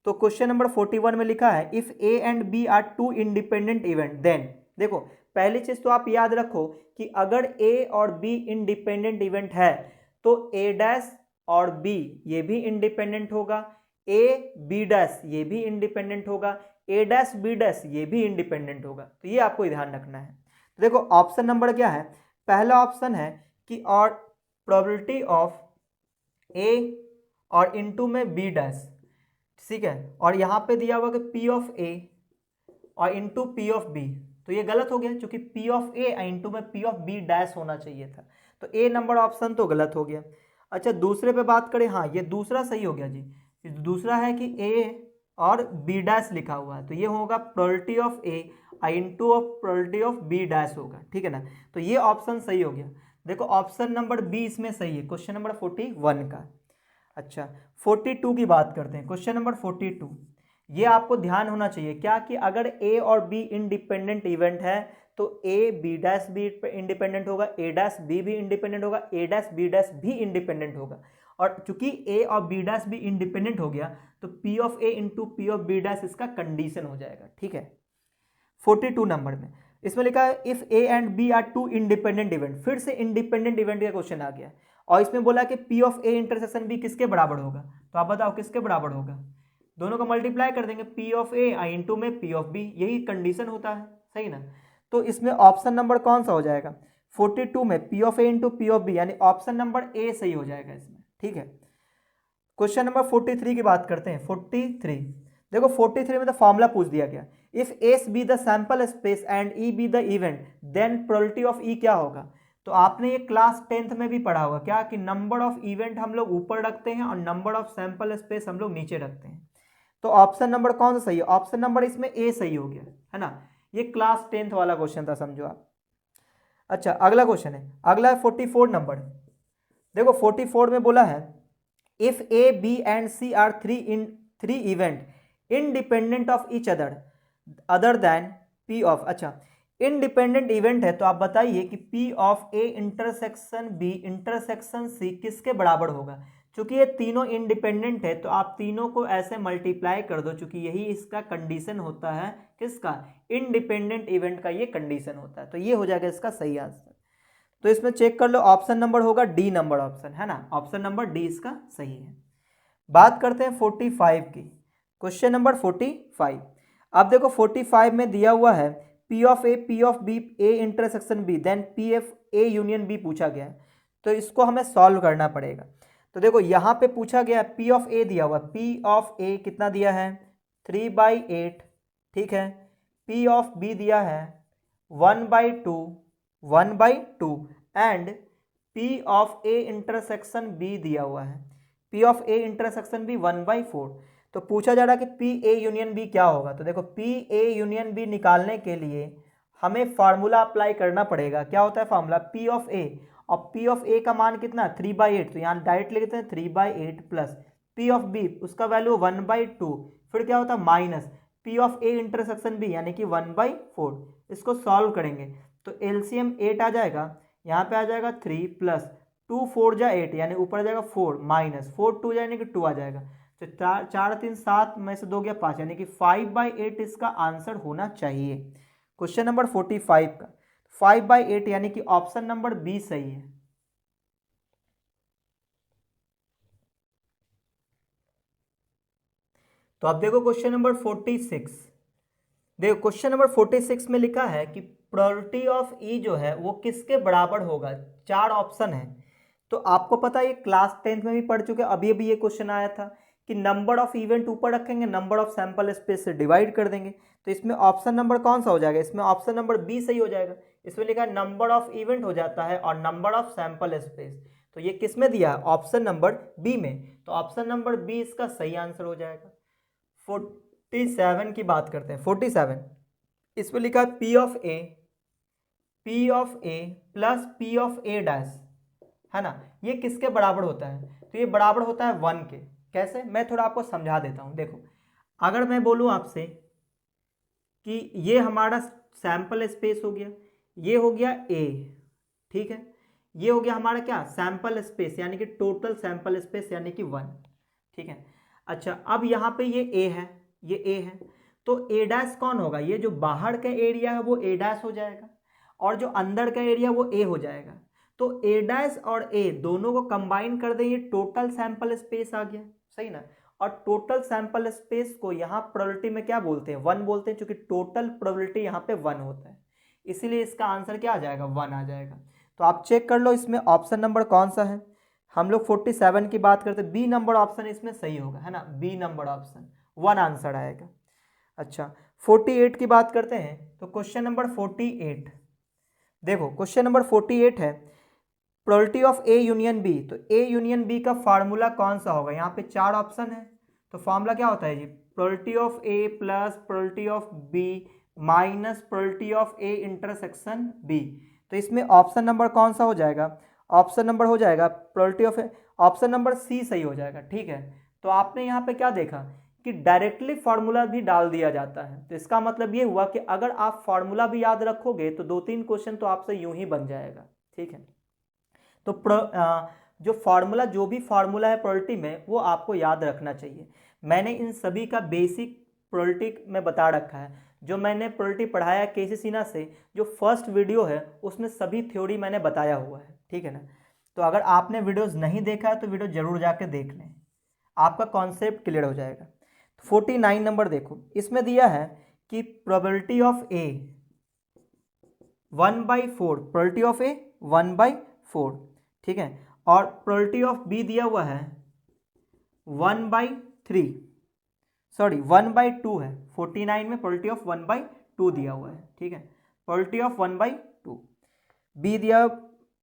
तो क्वेश्चन नंबर 41 में लिखा है if A and B are two independent event then, देखो पहली चीज तो आप याद रखो कि अगर ए और बी इंडिपेंडेंट इवेंट है तो ए डैश और बी ये भी इंडिपेंडेंट होगा, ए बी डैश ये भी इंडिपेंडेंट होगा, ए डैश बी डैश ये भी इंडिपेंडेंट होगा, तो ये आपको ध्यान रखना है। तो देखो ऑप्शन नंबर क्या है, पहला ऑप्शन है कि और प्रोबेबिलिटी ऑफ ए और इनटू में बी डैश, ठीक है, और यहाँ पे दिया हुआ कि पी ऑफ ए और इनटू पी ऑफ बी, तो ये गलत हो गया क्योंकि पी ऑफ ए इंटू में पी ऑफ बी डैश होना चाहिए था, तो ए नंबर ऑप्शन तो गलत हो गया। अच्छा दूसरे पे बात करें, हाँ ये दूसरा सही हो गया जी, दूसरा है कि ए और बी डैश लिखा हुआ है, तो ये होगा probability of A into of probability of B dash होगा, ठीक है ना, तो ये ऑप्शन सही हो गया। देखो ऑप्शन नंबर बी इसमें सही है क्वेश्चन नंबर 41 का। अच्छा 42 की बात करते हैं, क्वेश्चन नंबर 42, ये आपको ध्यान होना चाहिए क्या कि अगर ए और बी इंडिपेंडेंट इवेंट है तो ए बी डैश भी इंडिपेंडेंट होगा, ए डैश बी भी इंडिपेंडेंट होगा, ए डैश बी डैश भी इंडिपेंडेंट होगा, और चूंकि ए और बी डैश भी इंडिपेंडेंट हो गया तो P of A into P of B dash इसका कंडीशन हो जाएगा, ठीक है। 42 नंबर में इसमें लिखा है if A and B are two independent event, फिर से इंडिपेंडेंट इवेंट का क्वेश्चन आ गया और इसमें बोला कि P of A intersection B किसके बराबर होगा, तो आप बताओ किसके बराबर होगा, दोनों का मल्टीप्लाई कर देंगे, पी ऑफ ए इंटू में पी ऑफ बी, यही कंडीशन होता है, सही ना। तो इसमें ऑप्शन नंबर कौन सा हो जाएगा 42 में P of A into P of B, यानी ऑप्शन नंबर ए सही हो जाएगा इसमें, ठीक है। क्वेश्चन नंबर 43 की बात करते हैं। 43 देखो 43 में तो फॉर्मूला पूछ दिया गया, if S be the sample space and E be the event then probability of E क्या होगा, तो आपने ये क्लास 10th में भी पढ़ा होगा क्या कि नंबर ऑफ इवेंट हम लोग ऊपर रखते हैं और नंबर ऑफ सैंपल स्पेस हम लोग नीचे रखते हैं, तो ऑप्शन नंबर कौन सा सही है, ऑप्शन नंबर इसमें ए सही हो गया, है ना, ये क्लास 10th वाला क्वेश्चन था समझो आप। अच्छा अगला क्वेश्चन है, अगला है 44 नंबर। देखो 44 में बोला है if A B and C are three event independent of each other then P of, अच्छा इनडिपेंडेंट इवेंट है तो आप बताइए कि P of A intersection B intersection C किसके बराबर होगा। चूंकि ये तीनों इंडिपेंडेंट है तो आप तीनों को ऐसे मल्टीप्लाई कर दो, चूंकि यही इसका कंडीशन होता है, किसका, इंडिपेंडेंट इवेंट का ये कंडीशन होता है। तो ये हो जाएगा इसका सही आंसर। तो इसमें चेक कर लो, ऑप्शन नंबर होगा डी नंबर ऑप्शन, है ना, ऑप्शन नंबर डी इसका सही है। बात करते हैं 45 की, क्वेश्चन नंबर 45। अब देखो 45 में दिया हुआ है P of B A intersection B then P F A union B पूछा गया है, तो इसको हमें सॉल्व करना पड़ेगा। तो देखो यहाँ पे पूछा गया P ऑफ A दिया हुआ, P ऑफ A कितना दिया है 3/8, ठीक है। P ऑफ B दिया है 1/2 and P of A intersection B दिया हुआ है, P of A intersection B 1/4। तो पूछा जा रहा है कि P A यूनियन B क्या होगा। तो देखो P A यूनियन B निकालने के लिए हमें फार्मूला अप्लाई करना पड़ेगा। क्या होता है फार्मूला, P ऑफ A, और P ऑफ A का मान कितना 3/8, तो यहाँ डायरेक्ट लिख देते हैं 3/8 प्लस P ऑफ B उसका वैल्यू 1/2, फिर क्या होता है minus P of A intersection B यानी कि 1/4। इसको सॉल्व करेंगे तो एलसीएम 8 आ जाएगा, यहाँ पे आ जाएगा 3 प्लस 2 4 जा 8 यानी ऊपर आ जाएगा 4 माइनस 4 2 यानी कि 2 आ जाएगा। तो 4 3 7 में से 2 गया 5 यानी कि 5/8 इसका आंसर होना चाहिए। क्वेश्चन नंबर 45 का 5/8 यानी कि ऑप्शन नंबर बी सही है। तो अब देखो क्वेश्चन नंबर 46, देखो क्वेश्चन नंबर 46 में लिखा है कि प्रोबेबिलिटी ऑफ ई जो है वो किसके बराबर होगा। 4 ऑप्शन है, तो आपको पता है ये क्लास 10th में भी पढ़ चुके हैं, अभी अभी ये क्वेश्चन आया था कि नंबर ऑफ इवेंट ऊपर रखेंगे, नंबर ऑफ सैंपल स्पेस से डिवाइड कर देंगे। तो इसमें ऑप्शन नंबर कौन सा हो जाएगा, इसमें ऑप्शन नंबर बी सही हो जाएगा। इसमें लिखा है नंबर ऑफ इवेंट हो जाता है और नंबर ऑफ सैंपल स्पेस, तो ये किस में दिया है, ऑप्शन नंबर बी में। तो ऑप्शन नंबर बी इसका सही आंसर हो जाएगा। 47 की बात करते हैं, 47 इसमें लिखा है P of A plus P of A dash, है ना, ये किसके बराबर होता है, तो ये बराबर होता है 1 के। कैसे, मैं थोड़ा आपको समझा देता हूँ। देखो अगर मैं बोलूँ आपसे कि ये हमारा सैंपल स्पेस हो गया, ये हो गया A, ठीक है, ये हो गया हमारा क्या सैंपल स्पेस यानी कि टोटल सैंपल स्पेस यानी कि 1, ठीक है। अच्छा अब यहाँ पे ये A है, ये A है, तो A डैश कौन होगा, ये जो बाहर का एरिया है वो A डैश हो जाएगा और जो अंदर का एरिया वो A हो जाएगा। तो A डैश और A दोनों को कंबाइन कर दें, ये टोटल सैंपल स्पेस आ गया, सही ना। और टोटल सैंपल स्पेस को यहाँ प्रोबेबिलिटी में क्या बोलते हैं, 1 बोलते हैं, क्योंकि टोटल प्रोबेबिलिटी यहाँ पे 1 होता है, इसीलिए इसका आंसर क्या आ जाएगा 1 आ जाएगा। तो आप चेक कर लो इसमें ऑप्शन नंबर कौन सा है। हम लोग 47 की बात करते हैं, बी नंबर ऑप्शन इसमें सही होगा, है ना, बी नंबर ऑप्शन 1 आंसर आएगा। अच्छा 48 की बात करते हैं, तो क्वेश्चन नंबर 48, देखो क्वेश्चन नंबर 48 है probability of A union B. तो ए यूनियन बी का फार्मूला कौन सा होगा, यहाँ पे 4 ऑप्शन है, तो फार्मूला क्या होता है जी, probability of A plus probability of B minus probability of A intersection B. तो इसमें ऑप्शन नंबर कौन सा हो जाएगा, ऑप्शन नंबर हो जाएगा probability of, option number C सही हो जाएगा, ठीक है। तो आपने यहाँ पे क्या देखा कि डायरेक्टली फार्मूला भी डाल दिया जाता है, तो इसका मतलब ये हुआ कि अगर आप फार्मूला भी याद रखोगे तो 2-3 क्वेश्चन तो आपसे यूं ही बन जाएगा, ठीक है। तो जो फार्मूला, जो भी फार्मूला है प्रोबेबिलिटी में वो आपको याद रखना चाहिए। मैंने इन सभी का बेसिक प्रोबेबिलिटी में बता रखा है, जो मैंने प्रोबेबिलिटी पढ़ाया केसी सिन्हा से, जो फर्स्ट वीडियो है उसमें सभी थ्योरी मैंने बताया हुआ है, ठीक है ना। तो अगर आपने वीडियोस नहीं देखा है तो वीडियो जरूर जाके देख लें, आपका कॉन्सेप्ट क्लियर हो जाएगा। 49 नंबर देखो, इसमें दिया है कि probability of A 1/4, probability of A 1/4, ठीक है, और प्रोबेबिलिटी ऑफ बी दिया हुआ है 1/3, सॉरी 1/2 है। 49 में प्रोबेबिलिटी ऑफ 1/2 दिया हुआ है, ठीक है, प्रोबेबिलिटी ऑफ 1/2 बी दिया।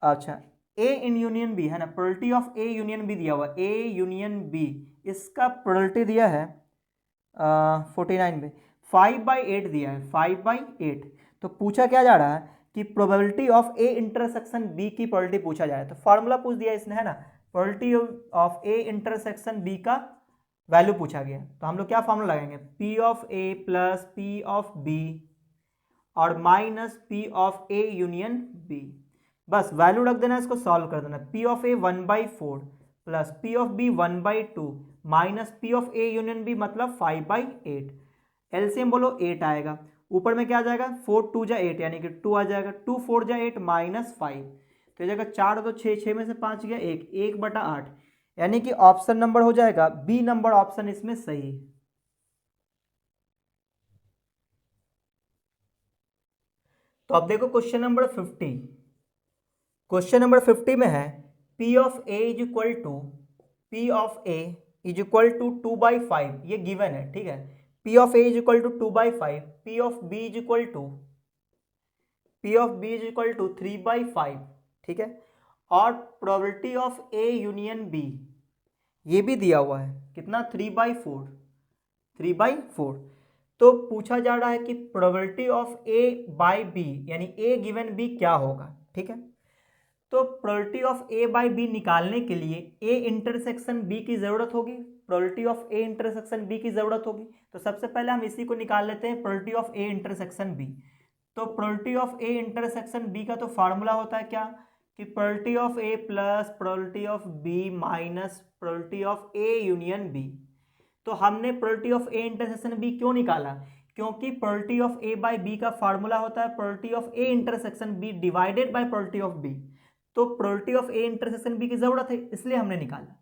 अच्छा ए इन यूनियन बी है ना, probability of A union B दिया हुआ, ए यूनियन बी इसका प्रोबेबिलिटी दिया है 49 में 5/8 दिया है, 5/8। तो पूछा क्या जा रहा है कि probability of A intersection B की प्रोबेबिलिटी पूछा जा रहा है, तो फार्मूला पूछ दिया इसने, है ना, probability of A intersection B का वैल्यू पूछा गया, तो हम लोग क्या फॉर्मूला लगाएंगे, P of A plus P of B और minus P of A union B. बस वैल्यू रख देना, इसको सॉल्व कर देना। P of A 1/4 plus P of B 1/2 minus P of A union B मतलब 5/8। एलसीएम बोलो 8 आएगा, ऊपर में क्या आ जाएगा 4 2 जा 8 यानी कि 2 आ जाएगा, 2 4 जा 8 माइनस 5, तो ये जाएगा 4 तो 6, 6 में से 5 गया 1, 1/8 यानी कि ऑप्शन नंबर हो जाएगा बी नंबर ऑप्शन इसमें सही है। तो अब देखो क्वेश्चन नंबर 50। क्वेश्चन नंबर 50 में है P of A is equal to P of A is equal to 2/5, ये गिवन है, ठीक है। P of A is equal to 2/5, P of B is equal to 3/5, ठीक है। और probability of A union B ये भी दिया हुआ है, कितना 3/4। तो पूछा जा रहा है कि probability of A by B यानी A गिवन B क्या होगा, ठीक है। तो probability of A by B निकालने के लिए A इंटरसेक्शन B की ज़रूरत होगी, probability of A intersection B की ज़रूरत होगी। तो सबसे पहले हम इसी को निकाल लेते हैं, probability of A intersection B। तो probability of A intersection B का तो फार्मूला होता है क्या, कि probability of A plus probability of B minus probability of A union B। तो हमने probability of A intersection B क्यों निकाला, क्योंकि probability of A by B का फार्मूला होता है probability of A intersection B divided by probability of B। तो probability of A intersection B की जरूरत है, इसलिए हमने निकाला।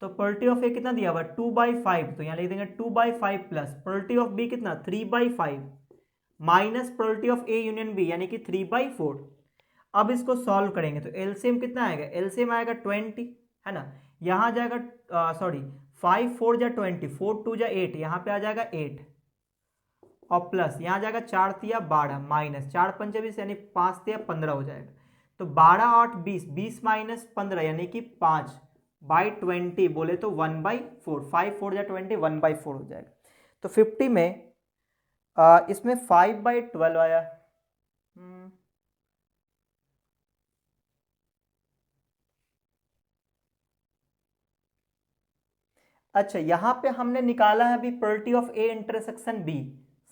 तो प्रोबेबिलिटी ऑफ A कितना दिया हुआ 2/5, तो यहाँ लिख देंगे 2/5 प्लस प्रोबेबिलिटी ऑफ B कितना 3/5 minus probability of A union B यानी कि 3/4। अब इसको सॉल्व करेंगे तो एलसीएम कितना आएगा, एलसीएम आएगा 20, है ना। यहाँ जाएगा 5 4 जा 20, 4 2 जा 8, यहाँ पे आ जाएगा 8 और प्लस यहाँ जाएगा 4 तिया 12 माइनस 4 पंचे 20 यानी 5 तिया 15 हो जाएगा। तो 12 8 20, 20 माइनस 15 यानी कि 5/20 बोले तो 1/4, 5 4 जा 20 1/4 हो जाएगा। तो 50 में इसमें 5/12 आया। अच्छा, यहाँ पे हमने निकाला है अभी probability of A intersection B,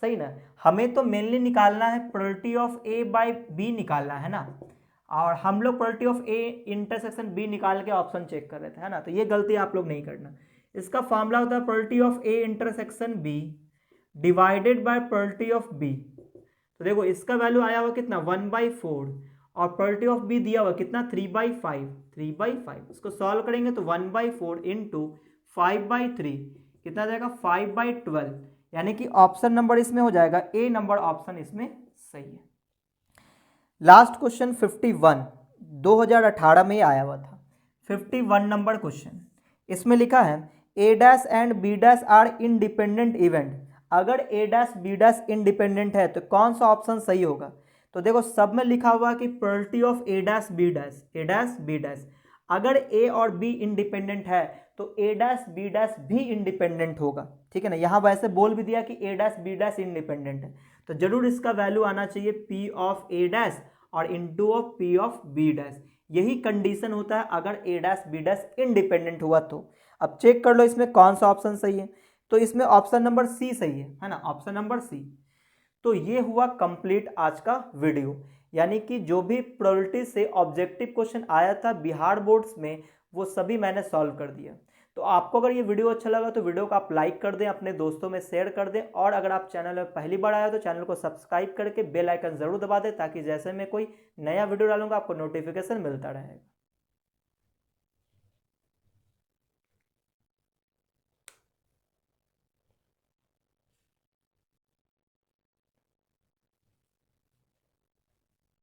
सही ना। हमें तो मेनली निकालना है probability of A by B निकालना है ना, और हम लोग probability of A intersection B निकाल के ऑप्शन चेक कर रहे थे, है ना। तो ये गलती आप लोग नहीं करना। इसका फॉर्मूला होता है probability of A intersection B divided by probability of B। तो देखो इसका वैल्यू आया हुआ कितना 1/4 और प्रोबेबिलिटी ऑफ B दिया हुआ कितना 3/5। इसको सॉल्व करेंगे तो 1/4 इंटू 5/3 कितना जाएगा 5/12 यानी कि ऑप्शन नंबर इसमें हो जाएगा ए नंबर ऑप्शन इसमें सही है। लास्ट क्वेश्चन 51 2018 में आया हुआ था। 51 नंबर क्वेश्चन, इसमें लिखा है A dash and B dash are independent event. अगर A dash B dash independent है तो कौन सा ऑप्शन सही होगा। तो देखो सब में लिखा हुआ कि probability of A dash B dash, अगर ए और बी इंडिपेंडेंट है तो ए डैश बी डैश भी इंडिपेंडेंट होगा, ठीक है ना। यहाँ वैसे बोल भी दिया कि A dash B dash independent है, तो जरूर इसका वैल्यू आना चाहिए पी ऑफ ए डैश और into of P of B dash. यही कंडीशन होता है अगर A dash B dash independent हुआ तो। अब चेक कर लो इसमें कौन सा ऑप्शन सही है, तो इसमें ऑप्शन नंबर सी सही है ना, ऑप्शन नंबर सी। तो ये हुआ कंप्लीट आज का वीडियो, यानी कि जो भी प्रोबेबिलिटी से ऑब्जेक्टिव क्वेश्चन आया था बिहार बोर्ड्स में वो सभी मैंने सॉल्व कर दिया। तो आपको अगर ये वीडियो अच्छा लगा तो वीडियो को आप लाइक कर दें, अपने दोस्तों में शेयर कर दें, और अगर आप चैनल में पहली बार आए हो तो चैनल को सब्सक्राइब करके बेल आइकन जरूर दबा दें ताकि जैसे मैं कोई नया वीडियो डालूंगा आपको नोटिफिकेशन मिलता रहेगा।